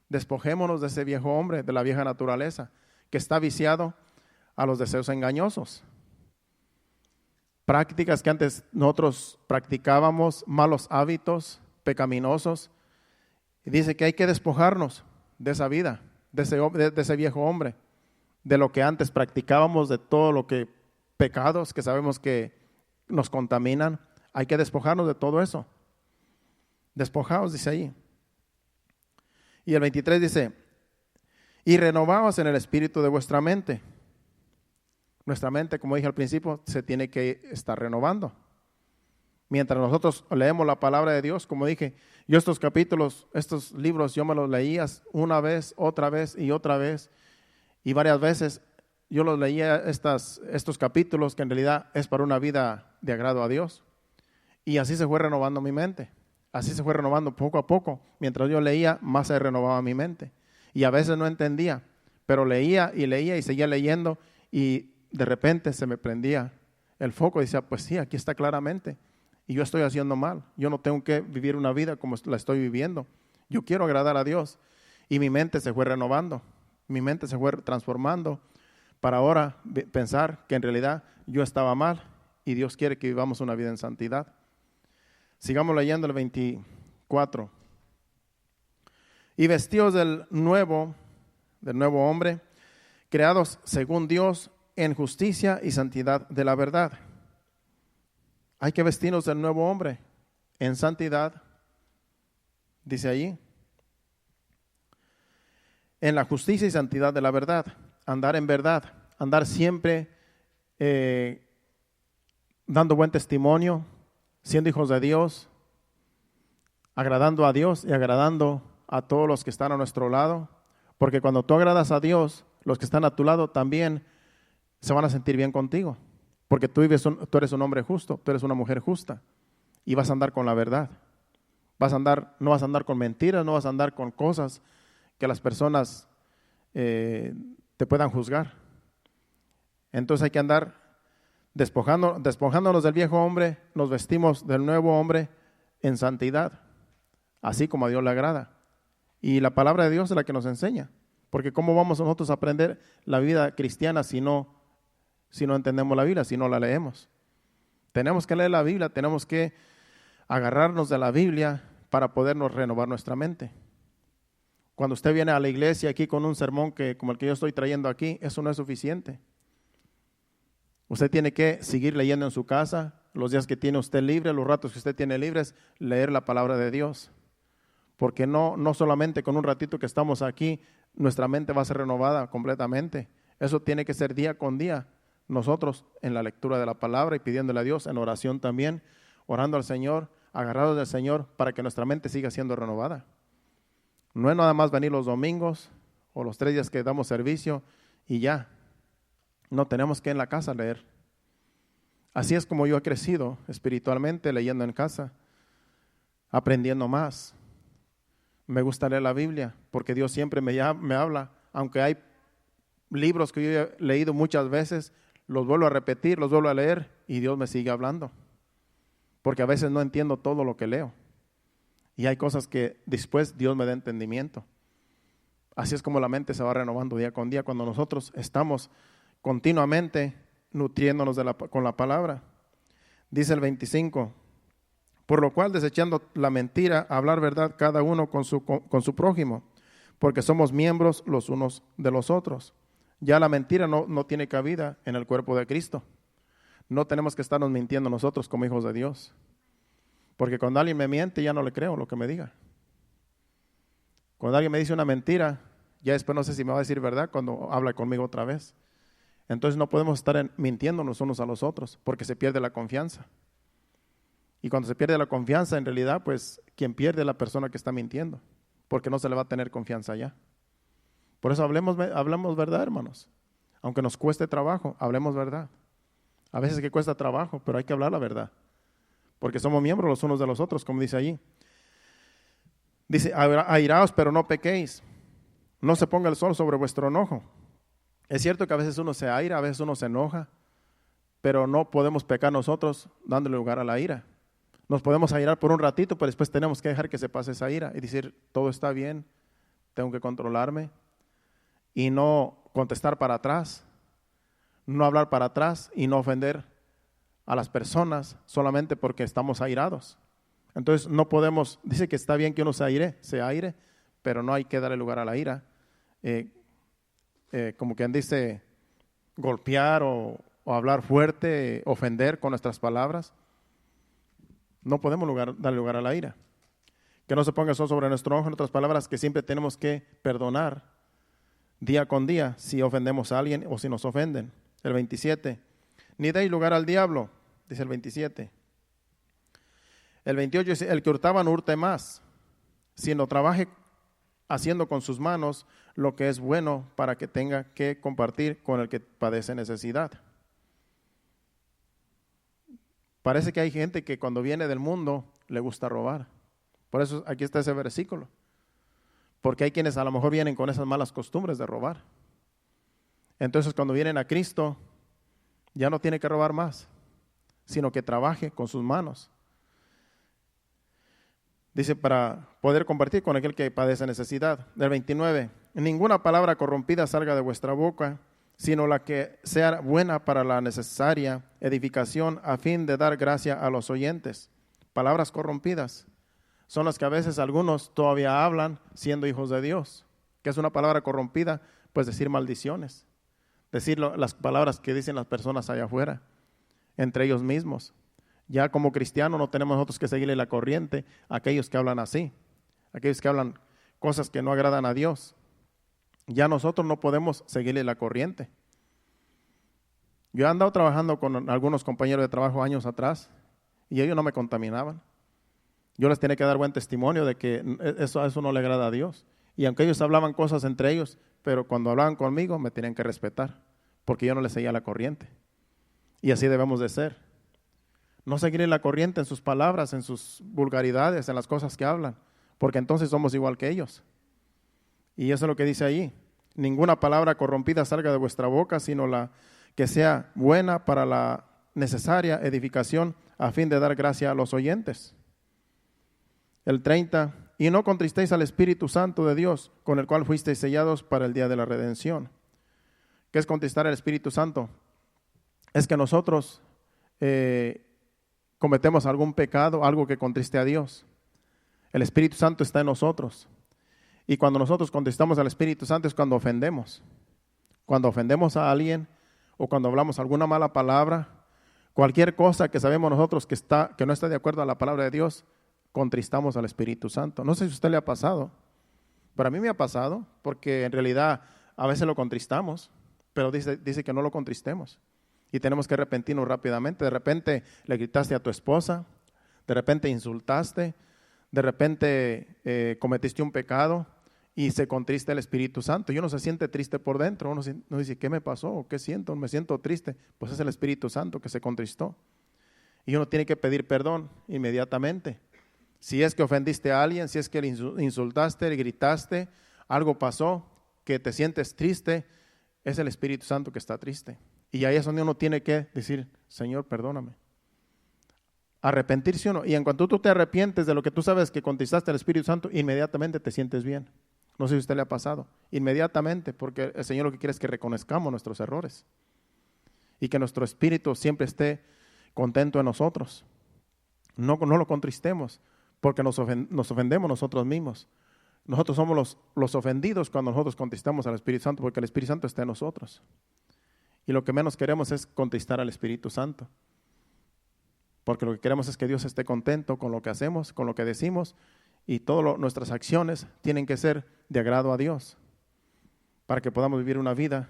Despojémonos de ese viejo hombre, de la vieja naturaleza, que está viciado a los deseos engañosos. Prácticas que antes nosotros practicábamos, malos hábitos pecaminosos. Y dice que hay que despojarnos de esa vida, de ese viejo hombre, de lo que antes practicábamos, de todo lo que pecados que sabemos que nos contaminan. Hay que despojarnos de todo eso. Despojaos, dice ahí. Y el 23 dice, y renovaos en el espíritu de vuestra mente. Nuestra mente, como dije al principio, se tiene que estar renovando. Mientras nosotros leemos la palabra de Dios, como dije, yo estos capítulos, estos libros, yo me los leía una vez, otra vez y otra vez. Y varias veces yo los leía estos capítulos que en realidad es para una vida de agrado a Dios. Y así se fue renovando mi mente. Así se fue renovando poco a poco. Mientras yo leía, más se renovaba mi mente. Y a veces no entendía, pero leía y seguía leyendo y de repente se me prendía el foco y decía, pues sí, aquí está claramente. Y yo estoy haciendo mal. Yo no tengo que vivir una vida como la estoy viviendo. Yo quiero agradar a Dios. Y mi mente se fue renovando. Mi mente se fue transformando para ahora pensar que en realidad yo estaba mal y Dios quiere que vivamos una vida en santidad. Sigamos leyendo el 24. Y vestidos del nuevo hombre, creados según Dios en justicia y santidad de la verdad. Hay que vestirnos del nuevo hombre en santidad, dice allí, en la justicia y santidad de la verdad, andar en verdad, andar siempre dando buen testimonio, siendo hijos de Dios, agradando a Dios y agradando a todos los que están a nuestro lado, porque cuando tú agradas a Dios, los que están a tu lado también se van a sentir bien contigo, porque tú eres un hombre justo, tú eres una mujer justa y vas a andar con la verdad. No vas a andar con mentiras, no vas a andar con cosas que las personas te puedan juzgar. Entonces hay que andar despojándonos del viejo hombre, nos vestimos del nuevo hombre en santidad, así como a Dios le agrada. Y la palabra de Dios es la que nos enseña. Porque ¿cómo vamos nosotros a aprender la vida cristiana si no entendemos la Biblia, si no la leemos? Tenemos que leer la Biblia, tenemos que agarrarnos de la Biblia para podernos renovar nuestra mente. Cuando usted viene a la iglesia aquí con un sermón como el que yo estoy trayendo aquí, eso no es suficiente. Usted tiene que seguir leyendo en su casa, los días que tiene usted libre, los ratos que usted tiene libres, leer la palabra de Dios. Porque no solamente con un ratito que estamos aquí, nuestra mente va a ser renovada completamente. Eso tiene que ser día con día. Nosotros en la lectura de la palabra y pidiéndole a Dios, en oración también, orando al Señor, agarrados del Señor para que nuestra mente siga siendo renovada. No es nada más venir los domingos o los 3 días que damos servicio y ya. No, tenemos que en la casa leer. Así es como yo he crecido espiritualmente, leyendo en casa, aprendiendo más. Me gusta leer la Biblia porque Dios siempre me habla, aunque hay libros que yo he leído muchas veces, los vuelvo a repetir, los vuelvo a leer y Dios me sigue hablando. Porque a veces no entiendo todo lo que leo. Y hay cosas que después Dios me da entendimiento. Así es como la mente se va renovando día con día cuando nosotros estamos continuamente nutriéndonos con la palabra. Dice el 25, por lo cual desechando la mentira, hablar verdad cada uno con su prójimo, porque somos miembros los unos de los otros. Ya la mentira no tiene cabida en el cuerpo de Cristo. No tenemos que estarnos mintiendo nosotros como hijos de Dios. Porque cuando alguien me miente, ya no le creo lo que me diga. Cuando alguien me dice una mentira, ya después no sé si me va a decir verdad cuando habla conmigo otra vez. Entonces no podemos estar mintiéndonos unos a los otros, porque se pierde la confianza. Y cuando se pierde la confianza, en realidad, pues, quien pierde es la persona que está mintiendo, porque no se le va a tener confianza ya. Por eso hablamos verdad, hermanos. Aunque nos cueste trabajo, hablemos verdad. A veces que cuesta trabajo, pero hay que hablar la verdad. Porque somos miembros los unos de los otros, como dice allí. Dice, airaos, pero no pequéis. No se ponga el sol sobre vuestro enojo. Es cierto que a veces uno se aira, a veces uno se enoja, pero no podemos pecar nosotros dándole lugar a la ira. Nos podemos airar por un ratito, pero después tenemos que dejar que se pase esa ira y decir, todo está bien, tengo que controlarme y no contestar para atrás, no hablar para atrás y no ofender a las personas solamente porque estamos airados. Entonces no podemos, dice que está bien que uno se aire, pero no hay que darle lugar a la ira. Como quien dice, golpear o hablar fuerte, ofender con nuestras palabras. No podemos darle lugar a la ira. Que no se ponga eso sobre nuestro ojo, en otras palabras, que siempre tenemos que perdonar día con día si ofendemos a alguien o si nos ofenden. El 27, ni deis lugar al diablo, dice el 27. El 28 dice, el que hurtaba no hurte más, sino trabaje haciendo con sus manos lo que es bueno para que tenga que compartir con el que padece necesidad. Parece que hay gente que cuando viene del mundo le gusta robar. Por eso aquí está ese versículo. Porque hay quienes a lo mejor vienen con esas malas costumbres de robar. Entonces cuando vienen a Cristo ya no tiene que robar más, sino que trabaje con sus manos. Dice, para poder compartir con aquel que padece necesidad. Del 29, ninguna palabra corrompida salga de vuestra boca, sino la que sea buena para la necesaria edificación a fin de dar gracia a los oyentes. Palabras corrompidas son las que a veces algunos todavía hablan siendo hijos de Dios. ¿Qué es una palabra corrompida? Pues decir maldiciones, decir las palabras que dicen las personas allá afuera, entre ellos mismos. Ya como cristianos no tenemos nosotros que seguirle la corriente a aquellos que hablan así, aquellos que hablan cosas que no agradan a Dios. Ya nosotros no podemos seguirle la corriente. Yo he andado trabajando con algunos compañeros de trabajo años atrás y ellos no me contaminaban. Yo les tenía que dar buen testimonio de que eso no le agrada a Dios. Y aunque ellos hablaban cosas entre ellos, pero cuando hablaban conmigo me tenían que respetar, porque yo no les seguía la corriente. Y así debemos de ser. No seguirle la corriente en sus palabras, en sus vulgaridades, en las cosas que hablan, porque entonces somos igual que ellos. Y eso es lo que dice ahí. Ninguna palabra corrompida salga de vuestra boca, sino la que sea buena para la necesaria edificación a fin de dar gracia a los oyentes. El 30, y no contristéis al Espíritu Santo de Dios, con el cual fuisteis sellados para el día de la redención. ¿Qué es contristar al Espíritu Santo? Es que nosotros cometemos algún pecado, algo que contriste a Dios. El Espíritu Santo está en nosotros. Y cuando nosotros contristamos al Espíritu Santo es cuando ofendemos. Cuando ofendemos a alguien o cuando hablamos alguna mala palabra, cualquier cosa que sabemos nosotros que no está de acuerdo a la palabra de Dios, contristamos al Espíritu Santo. No sé si a usted le ha pasado, pero a mí me ha pasado, porque en realidad a veces lo contristamos, pero dice que no lo contristemos. Y tenemos que arrepentirnos rápidamente. De repente le gritaste a tu esposa, de repente insultaste, de repente cometiste un pecado y se contrista el Espíritu Santo. Y uno se siente triste por dentro. Uno dice, ¿qué me pasó? ¿Qué siento? Me siento triste. Pues es el Espíritu Santo que se contristó. Y uno tiene que pedir perdón inmediatamente. Si es que ofendiste a alguien, si es que le insultaste, le gritaste, algo pasó, que te sientes triste, es el Espíritu Santo que está triste. Y ahí es donde uno tiene que decir, Señor, perdóname. Arrepentirse uno. Y en cuanto tú te arrepientes de lo que tú sabes que contristaste al Espíritu Santo, inmediatamente te sientes bien. No sé si a usted le ha pasado. Inmediatamente, porque el Señor lo que quiere es que reconozcamos nuestros errores. Y que nuestro espíritu siempre esté contento en nosotros. No lo contristemos, porque nos ofendemos nosotros mismos. Nosotros somos los ofendidos cuando nosotros contristamos al Espíritu Santo, porque el Espíritu Santo está en nosotros. Y lo que menos queremos es contristar al Espíritu Santo. Porque lo que queremos es que Dios esté contento con lo que hacemos, con lo que decimos, y todas nuestras acciones tienen que ser de agrado a Dios, para que podamos vivir una vida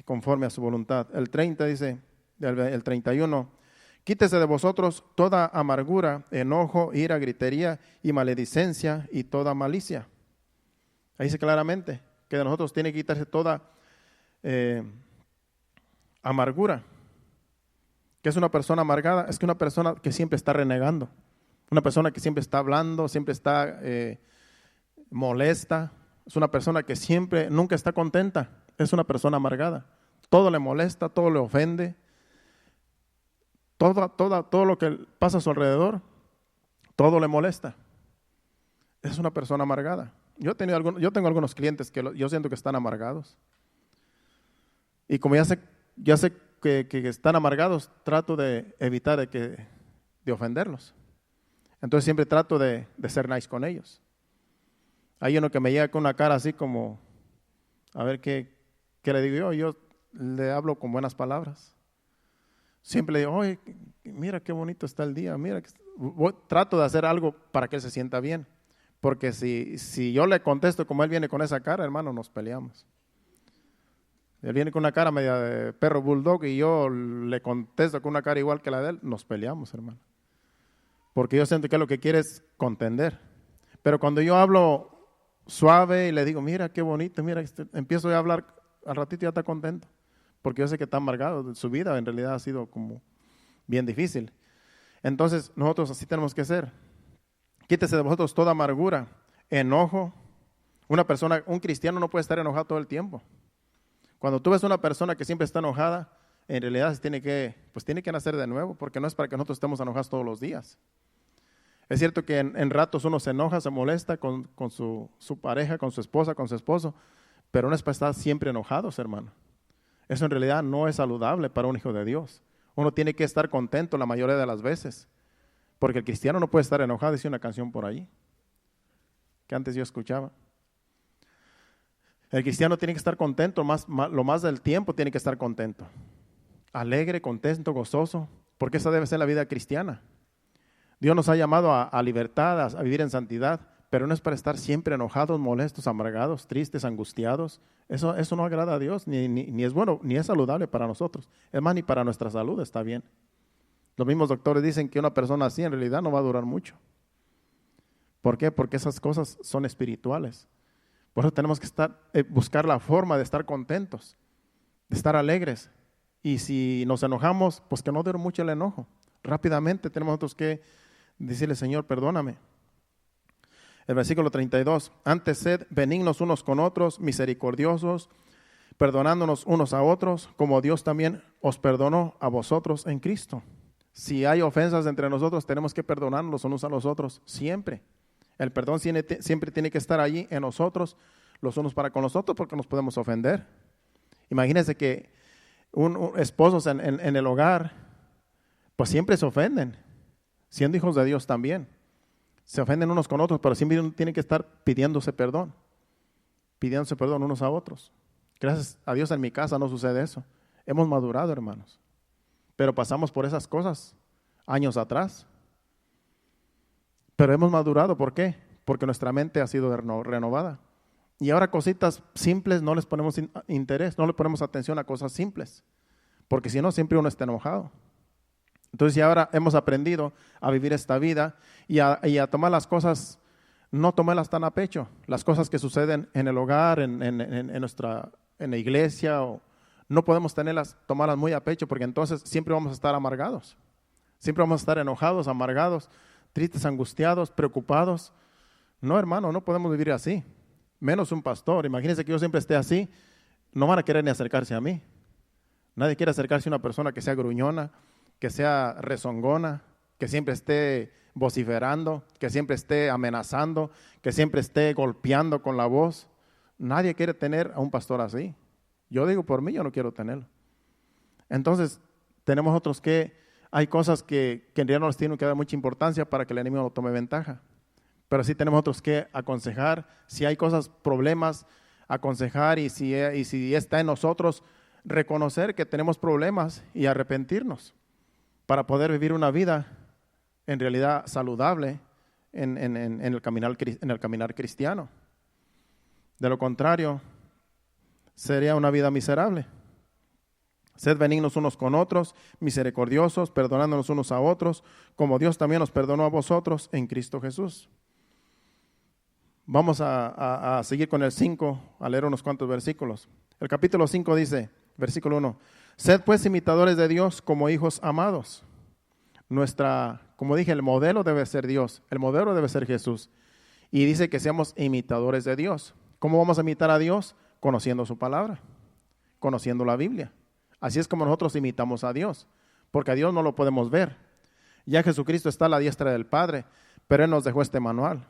conforme a su voluntad. El 30 dice, el 31, quítese de vosotros toda amargura, enojo, ira, gritería y maledicencia y toda malicia. Ahí dice claramente que de nosotros tiene que quitarse toda amargura. ¿Qué es una persona amargada? Es que una persona que siempre está renegando, una persona que siempre está hablando, siempre está molesta, es una persona que nunca está contenta, es una persona amargada. Todo le molesta, todo le ofende, todo lo que pasa a su alrededor, todo le molesta. Es una persona amargada. Yo tengo algunos clientes que yo siento que están amargados. Y como ya sé que están amargados, trato de evitar de ofenderlos. Entonces siempre trato de ser nice con ellos. Hay uno que me llega con una cara así como, a ver qué le digo yo le hablo con buenas palabras. Siempre le digo, oye, mira qué bonito está el día, trato de hacer algo para que él se sienta bien. Porque si yo le contesto como él viene con esa cara, hermano, nos peleamos. Él viene con una cara media de perro bulldog y yo le contesto con una cara igual que la de él, nos peleamos, hermano. Porque yo siento que lo que quiere es contender. Pero cuando yo hablo suave y le digo, mira qué bonito, mira, empiezo a hablar, al ratito ya está contento. Porque yo sé que está amargado, su vida en realidad ha sido como bien difícil. Entonces nosotros así tenemos que ser. Quítese de vosotros toda amargura, enojo. Un cristiano no puede estar enojado todo el tiempo. Cuando tú ves una persona que siempre está enojada, en realidad tiene que nacer de nuevo, porque no es para que nosotros estemos enojados todos los días. Es cierto que en ratos uno se enoja, se molesta con su pareja, con su esposa, con su esposo, pero no es para estar siempre enojados, hermano. Eso en realidad no es saludable para un hijo de Dios. Uno tiene que estar contento la mayoría de las veces, porque el cristiano no puede estar enojado. Dice una canción por ahí, que antes yo escuchaba. El cristiano tiene que estar contento, lo más del tiempo tiene que estar contento. Alegre, contento, gozoso, porque esa debe ser la vida cristiana. Dios nos ha llamado a libertad, a vivir en santidad, pero no es para estar siempre enojados, molestos, amargados, tristes, angustiados. Eso no agrada a Dios, ni es bueno, ni es saludable para nosotros. Es más, ni para nuestra salud está bien. Los mismos doctores dicen que una persona así en realidad no va a durar mucho. ¿Por qué? Porque esas cosas son espirituales. Por eso tenemos que buscar la forma de estar contentos, de estar alegres. Y si nos enojamos, pues que no dure mucho el enojo. Rápidamente tenemos nosotros que decirle, Señor, perdóname. El versículo 32, antes sed benignos unos con otros, misericordiosos, perdonándonos unos a otros, como Dios también os perdonó a vosotros en Cristo. Si hay ofensas entre nosotros, tenemos que perdonarnos unos a los otros siempre. El perdón siempre tiene que estar allí en nosotros, los unos para con los otros, porque nos podemos ofender. Imagínense que esposos en el hogar, pues siempre se ofenden, siendo hijos de Dios también. Se ofenden unos con otros, pero siempre tienen que estar pidiéndose perdón unos a otros. Gracias a Dios en mi casa no sucede eso. Hemos madurado, hermanos, pero pasamos por esas cosas años atrás. Pero hemos madurado, ¿por qué? Porque nuestra mente ha sido renovada. Y ahora cositas simples no les ponemos interés, no le ponemos atención a cosas simples, porque si no siempre uno está enojado. Entonces ya ahora hemos aprendido a vivir esta vida y a tomar las cosas, no tomarlas tan a pecho. Las cosas que suceden en el hogar, en la iglesia, no podemos tomarlas muy a pecho, porque entonces siempre vamos a estar amargados. Siempre vamos a estar enojados, amargados, tristes, angustiados, preocupados. No, hermano, no podemos vivir así. Menos un pastor. Imagínense que yo siempre esté así, no van a querer ni acercarse a mí. Nadie quiere acercarse a una persona que sea gruñona, que sea rezongona, que siempre esté vociferando, que siempre esté amenazando, que siempre esté golpeando con la voz. Nadie quiere tener a un pastor así. Yo digo por mí, yo no quiero tenerlo. Entonces, tenemos otros hay cosas que en realidad no les tienen que dar mucha importancia para que el enemigo no tome ventaja. Pero sí tenemos otros que aconsejar. Si hay cosas, problemas, aconsejar, y si está en nosotros, reconocer que tenemos problemas y arrepentirnos para poder vivir una vida en realidad saludable en el caminar cristiano. De lo contrario, sería una vida miserable. Sed benignos unos con otros, misericordiosos, perdonándonos unos a otros, como Dios también nos perdonó a vosotros en Cristo Jesús. Vamos a seguir con el 5, a leer unos cuantos versículos. El capítulo 5 dice, versículo 1, sed pues imitadores de Dios como hijos amados. Como dije, el modelo debe ser Dios, el modelo debe ser Jesús. Y dice que seamos imitadores de Dios. ¿Cómo vamos a imitar a Dios? Conociendo su palabra, conociendo la Biblia. Así es como nosotros imitamos a Dios, porque a Dios no lo podemos ver. Ya Jesucristo está a la diestra del Padre, pero Él nos dejó este manual.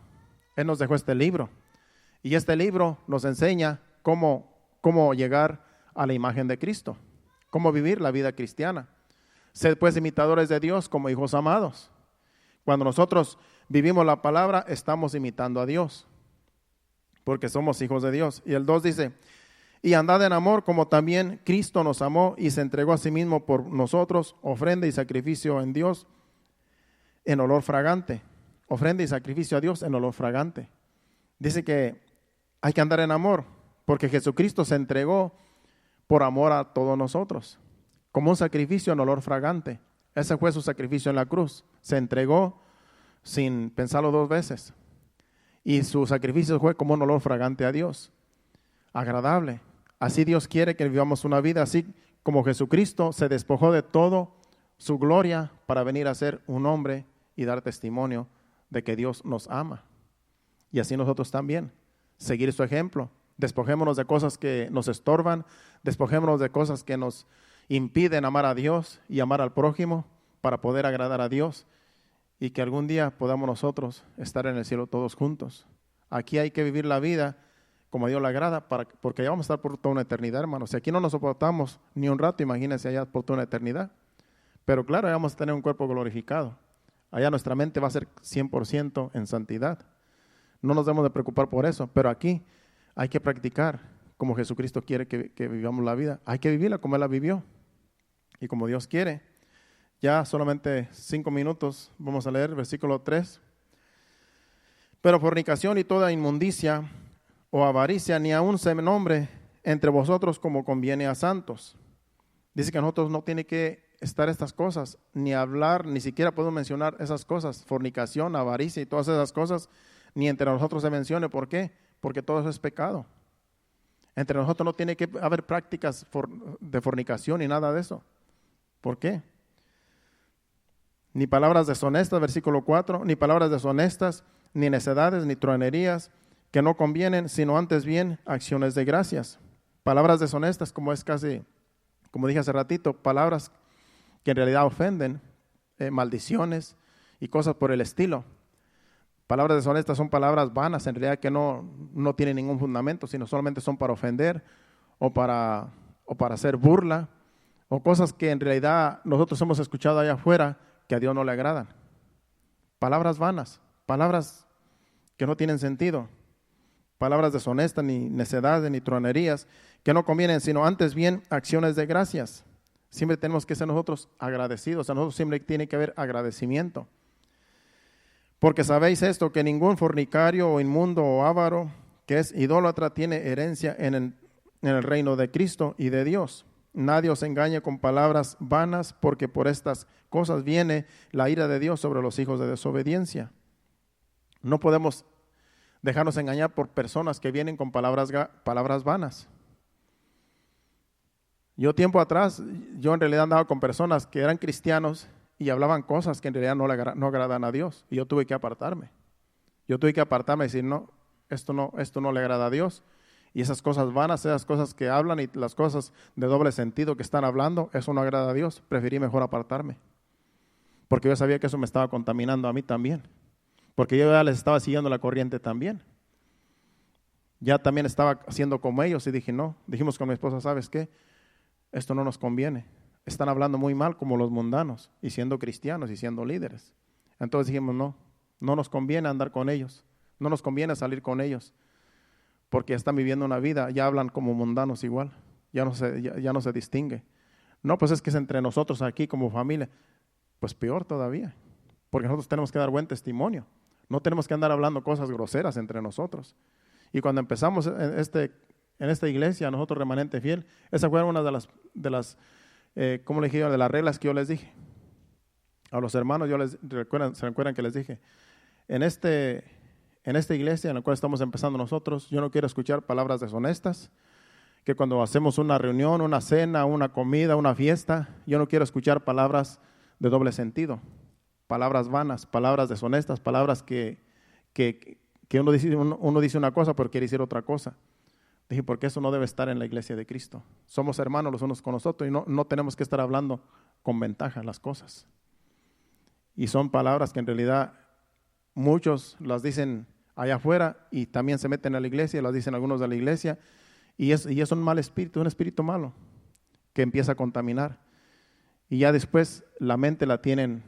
Él nos dejó este libro, y este libro nos enseña cómo llegar a la imagen de Cristo, cómo vivir la vida cristiana. Sed pues imitadores de Dios como hijos amados. Cuando nosotros vivimos la palabra, estamos imitando a Dios, porque somos hijos de Dios. Y el 2 dice, y andad en amor como también Cristo nos amó y se entregó a sí mismo por nosotros, ofrenda y sacrificio en Dios en olor fragante. Ofrenda y sacrificio a Dios en olor fragante. Dice que hay que andar en amor, porque Jesucristo se entregó por amor a todos nosotros, como un sacrificio en olor fragante. Ese fue su sacrificio en la cruz. Se entregó sin pensarlo dos veces. Y su sacrificio fue como un olor fragante a Dios, agradable. Así Dios quiere que vivamos una vida así como Jesucristo se despojó de todo su gloria para venir a ser un hombre y dar testimonio de que Dios nos ama. Y así nosotros también, seguir su ejemplo. Despojémonos de cosas que nos estorban, despojémonos de cosas que nos impiden amar a Dios y amar al prójimo para poder agradar a Dios y que algún día podamos nosotros estar en el cielo todos juntos. Aquí hay que vivir la vida como a Dios le agrada, porque allá vamos a estar por toda una eternidad, hermanos. Si aquí no nos soportamos ni un rato, imagínense allá por toda una eternidad. Pero claro, allá vamos a tener un cuerpo glorificado. Allá nuestra mente va a ser 100% en santidad. No nos debemos de preocupar por eso, pero aquí hay que practicar como Jesucristo quiere que vivamos la vida. Hay que vivirla como Él la vivió y como Dios quiere. Ya solamente 5 minutos vamos a leer versículo 3. Pero fornicación y toda inmundicia o avaricia ni aun se nombre entre vosotros como conviene a santos. Dice que a nosotros no tiene que estar estas cosas, ni hablar, ni siquiera podemos mencionar esas cosas, fornicación, avaricia y todas esas cosas, ni entre nosotros se mencione. ¿Por qué? Porque todo eso es pecado. Entre nosotros no tiene que haber prácticas de fornicación ni nada de eso. ¿Por qué? Ni palabras deshonestas, versículo 4, ni palabras deshonestas, ni necedades, ni truanerías, que no convienen, sino antes bien acciones de gracias. Palabras deshonestas, como dije hace ratito, palabras que en realidad ofenden, maldiciones y cosas por el estilo. Palabras deshonestas son palabras vanas, en realidad que no tienen ningún fundamento, sino solamente son para ofender o para hacer burla, o cosas que en realidad nosotros hemos escuchado allá afuera que a Dios no le agradan. Palabras vanas, palabras que no tienen sentido, palabras deshonestas, ni necedades, ni truanerías, que no convienen, sino antes bien acciones de gracias. Siempre tenemos que ser nosotros agradecidos, a nosotros siempre tiene que haber agradecimiento. Porque sabéis esto, que ningún fornicario o inmundo o avaro, que es idólatra, tiene herencia en el reino de Cristo y de Dios. Nadie os engañe con palabras vanas, porque por estas cosas viene la ira de Dios sobre los hijos de desobediencia. No podemos dejarnos engañar por personas que vienen con palabras vanas. Yo tiempo atrás, yo en realidad andaba con personas que eran cristianos y hablaban cosas que en realidad no agradan a Dios, y yo tuve que apartarme. Yo tuve que apartarme y decir, no, esto no le agrada a Dios. Y esas cosas vanas, esas cosas que hablan y las cosas de doble sentido que están hablando, eso no agrada a Dios. Preferí mejor apartarme, porque yo sabía que eso me estaba contaminando a mí también, porque yo ya les estaba siguiendo la corriente también. Ya también estaba haciendo como ellos y dije, no, dijimos con mi esposa, ¿sabes qué? Esto no nos conviene. Están hablando muy mal como los mundanos y siendo cristianos y siendo líderes. Entonces dijimos, no nos conviene andar con ellos, no nos conviene salir con ellos, porque están viviendo una vida, ya hablan como mundanos igual, ya no se distingue. No, pues es que es entre nosotros aquí como familia. Pues peor todavía, porque nosotros tenemos que dar buen testimonio, no tenemos que andar hablando cosas groseras entre nosotros. Y cuando empezamos en esta iglesia, nosotros Remanente Fiel, esa fue una de las ¿cómo le dije yo? De las reglas que yo les dije a los hermanos. ¿Se recuerdan que les dije? En esta iglesia en la cual estamos empezando nosotros, yo no quiero escuchar palabras deshonestas, que cuando hacemos una reunión, una cena, una comida, una fiesta, yo no quiero escuchar palabras de doble sentido, palabras vanas, palabras deshonestas, palabras que uno dice una cosa pero quiere decir otra cosa. Dije, porque eso no debe estar en la iglesia de Cristo. Somos hermanos los unos con los otros y no tenemos que estar hablando con ventaja las cosas. Y son palabras que en realidad muchos las dicen allá afuera y también se meten a la iglesia, las dicen algunos de la iglesia, y es un mal espíritu, un espíritu malo que empieza a contaminar. Y ya después la mente la tienen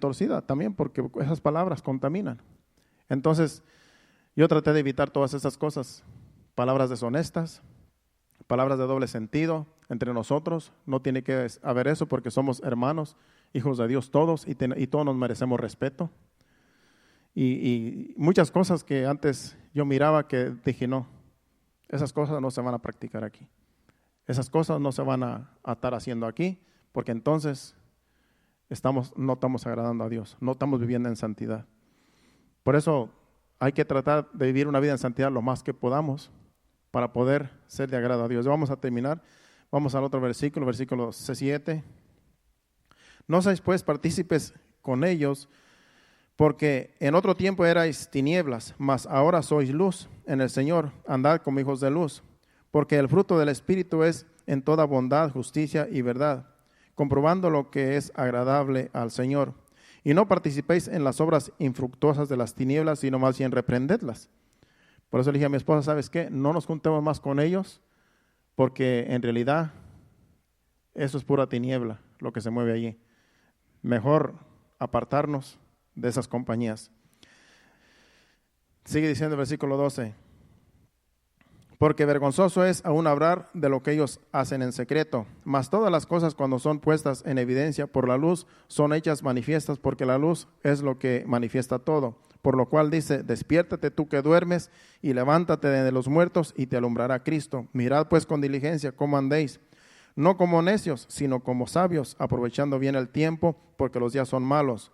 torcida también, porque esas palabras contaminan. Entonces, yo traté de evitar todas esas cosas, palabras deshonestas, palabras de doble sentido entre nosotros. No tiene que haber eso, porque somos hermanos, hijos de Dios todos, y todos nos merecemos respeto. Y muchas cosas que antes yo miraba que dije, no, esas cosas no se van a practicar aquí. Esas cosas no se van a estar haciendo aquí, porque entonces no estamos agradando a Dios, no estamos viviendo en santidad. Por eso hay que tratar de vivir una vida en santidad lo más que podamos para poder ser de agrado a Dios. Vamos a terminar, vamos al otro versículo 7. No seáis pues partícipes con ellos, porque en otro tiempo erais tinieblas, mas ahora sois luz en el Señor. Andad como hijos de luz, porque el fruto del Espíritu es en toda bondad, justicia y verdad, comprobando lo que es agradable al Señor. Y no participéis en las obras infructuosas de las tinieblas, sino más bien reprendedlas. Por eso le dije a mi esposa, ¿sabes qué? No nos juntemos más con ellos, porque en realidad eso es pura tiniebla, lo que se mueve allí. Mejor apartarnos de esas compañías. Sigue diciendo el versículo 12. Porque vergonzoso es aún hablar de lo que ellos hacen en secreto, mas todas las cosas cuando son puestas en evidencia por la luz son hechas manifiestas, porque la luz es lo que manifiesta todo. Por lo cual dice, despiértate tú que duermes y levántate de los muertos y te alumbrará Cristo. Mirad pues con diligencia cómo andéis, no como necios, sino como sabios, aprovechando bien el tiempo, porque los días son malos.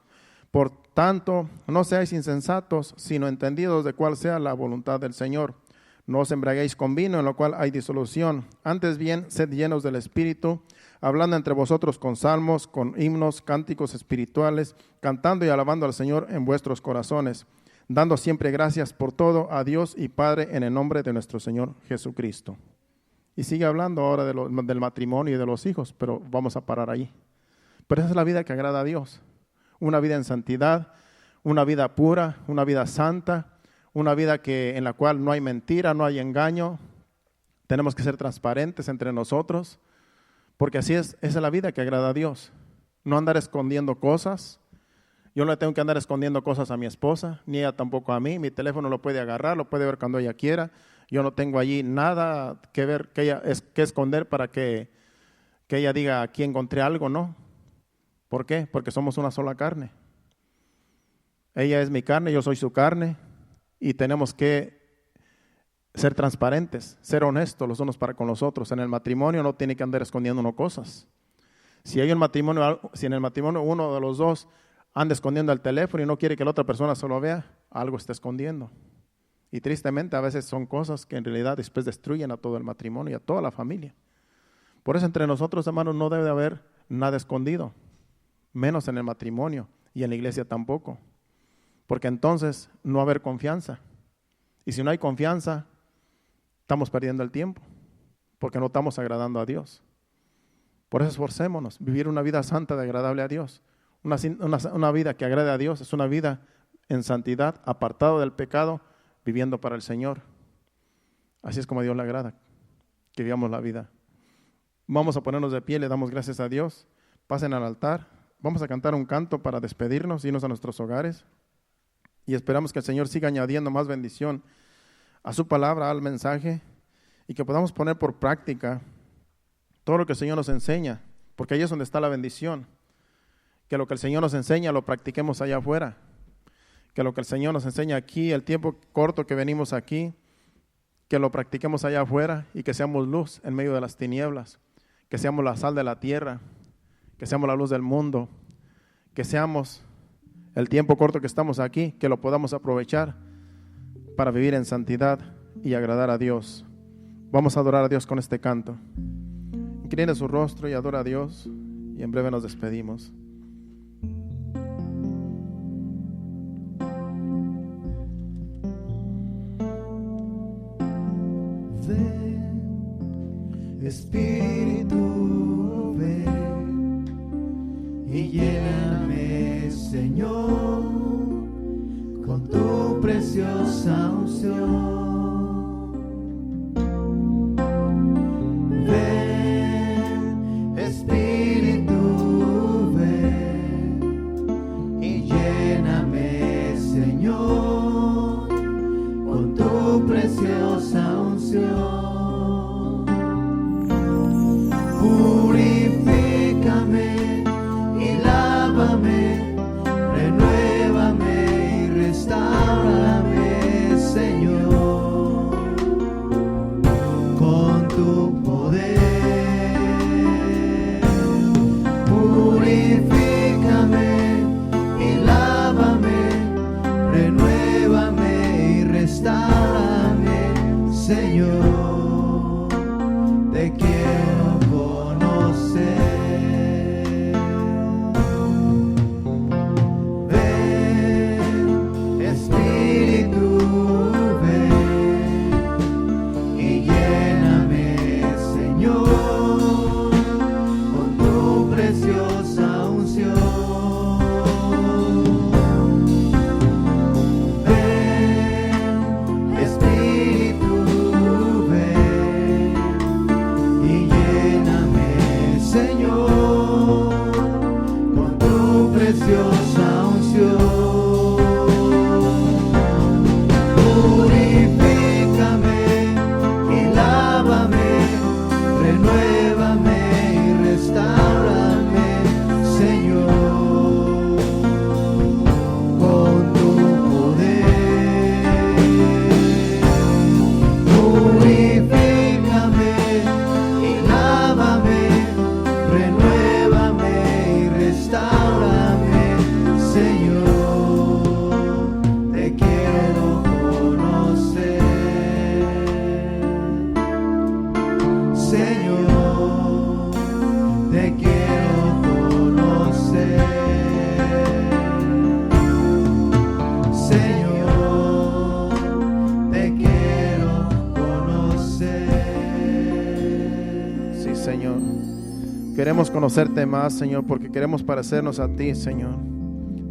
Por tanto, no seáis insensatos, sino entendidos de cuál sea la voluntad del Señor. No os embriaguéis con vino, en lo cual hay disolución. Antes bien, sed llenos del Espíritu, hablando entre vosotros con salmos, con himnos, cánticos espirituales, cantando y alabando al Señor en vuestros corazones, dando siempre gracias por todo a Dios y Padre en el nombre de nuestro Señor Jesucristo. Y sigue hablando ahora del matrimonio y de los hijos, pero vamos a parar ahí. Pero esa es la vida que agrada a Dios. Una vida en santidad, una vida pura, una vida santa, una vida en la cual no hay mentira, no hay engaño. Tenemos que ser transparentes entre nosotros, porque así esa es la vida que agrada a Dios. No andar escondiendo cosas. Yo no le tengo que andar escondiendo cosas a mi esposa, ni ella tampoco a mí. Mi teléfono lo puede agarrar, lo puede ver cuando ella quiera. Yo no tengo allí nada que ver, que esconder para que ella diga aquí encontré algo, ¿no? ¿Por qué? Porque somos una sola carne. Ella es mi carne, yo soy su carne, y tenemos que ser transparentes, ser honestos los unos para con los otros. En el matrimonio no tiene que andar escondiendo uno cosas. Si en el matrimonio uno de los dos anda escondiendo el teléfono y no quiere que la otra persona se lo vea, algo está escondiendo. Y tristemente a veces son cosas que en realidad después destruyen a todo el matrimonio y a toda la familia. Por eso entre nosotros, hermanos, no debe de haber nada escondido, menos en el matrimonio y en la iglesia tampoco. Porque entonces no va a haber confianza. Y si no hay confianza, estamos perdiendo el tiempo, porque no estamos agradando a Dios. Por eso esforcémonos, vivir una vida santa y agradable a Dios. Una vida que agrade a Dios es una vida en santidad, apartado del pecado, viviendo para el Señor. Así es como a Dios le agrada, que vivamos la vida. Vamos a ponernos de pie, le damos gracias a Dios. Pasen al altar. Vamos a cantar un canto para despedirnos, irnos a nuestros hogares. Y esperamos que el Señor siga añadiendo más bendición a su palabra, al mensaje, y que podamos poner por práctica todo lo que el Señor nos enseña, porque ahí es donde está la bendición. Que lo que el Señor nos enseña lo practiquemos allá afuera. Que lo que el Señor nos enseña aquí, el tiempo corto que venimos aquí, que lo practiquemos allá afuera y que seamos luz en medio de las tinieblas, que seamos la sal de la tierra, que seamos la luz del mundo, que seamos el tiempo corto que estamos aquí, que lo podamos aprovechar para vivir en santidad y agradar a Dios. Vamos a adorar a Dios con este canto. Incline su rostro y adora a Dios, y en breve nos despedimos. Ven, Espíritu, ven y lléname, Señor, con tu preciosa unción. Ven, Espíritu, ven y lléname, Señor, con tu preciosa unción. Purifícame y lávame, renuévame y restáurame, Señor, con tu poder. Purifícame y lávame, renuévame y restáurame, Señor, te quiero conocer. Ven, Espíritu, ven y lléname, Señor, con tu preciosa unción. Ven, Espíritu, ven y lléname, Señor, con tu preciosa unción. Purifícame y lávame, renuévame y restáurame, Señor, con tu poder. Purifícame y lávame, renuévame y restáurame, Señor, te quiero conocer. Señor, te quiero conocer. Señor, te quiero conocer. Sí, Señor. Queremos conocerte más, Señor, porque queremos parecernos a ti, Señor.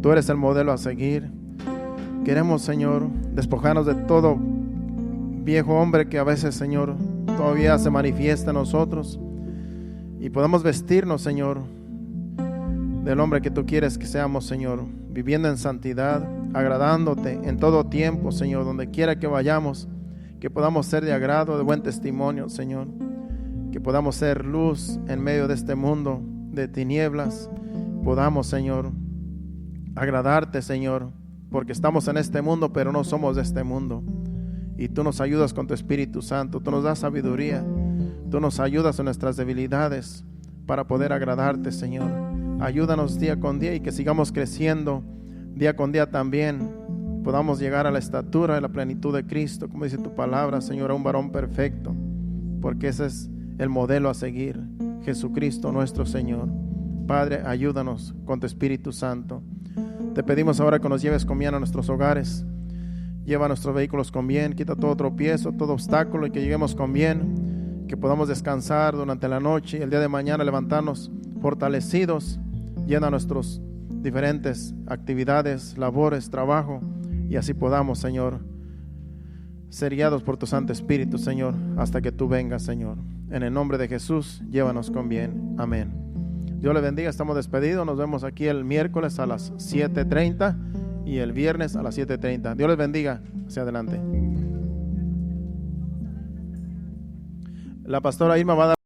Tú eres el modelo a seguir. Queremos, Señor, despojarnos de todo viejo hombre que a veces, Señor, todavía se manifiesta en nosotros, y podamos vestirnos, Señor, del hombre que tú quieres que seamos, Señor, viviendo en santidad, agradándote en todo tiempo, Señor, donde quiera que vayamos, que podamos ser de agrado, de buen testimonio, Señor, que podamos ser luz en medio de este mundo de tinieblas, podamos, Señor, agradarte, Señor, porque estamos en este mundo, pero no somos de este mundo, y tú nos ayudas con tu Espíritu Santo, tú nos das sabiduría, tú nos ayudas en nuestras debilidades para poder agradarte, Señor. Ayúdanos día con día y que sigamos creciendo día con día también, podamos llegar a la estatura de la plenitud de Cristo, como dice tu palabra, Señor, a un varón perfecto, porque ese es el modelo a seguir, Jesucristo nuestro Señor. Padre, ayúdanos con tu Espíritu Santo. Te pedimos ahora que nos lleves con bien a nuestros hogares. Lleva nuestros vehículos con bien, quita todo tropiezo, todo obstáculo, y que lleguemos con bien, que podamos descansar durante la noche y el día de mañana levantarnos fortalecidos, llena nuestras diferentes actividades, labores, trabajo, y así podamos, Señor, ser guiados por tu Santo Espíritu, Señor, hasta que tú vengas, Señor. En el nombre de Jesús, llévanos con bien. Amén. Dios le bendiga, estamos despedidos. Nos vemos aquí el miércoles a las 7:30 y el viernes a las 7:30. Dios les bendiga. Hacia adelante. La pastora Irma va a dar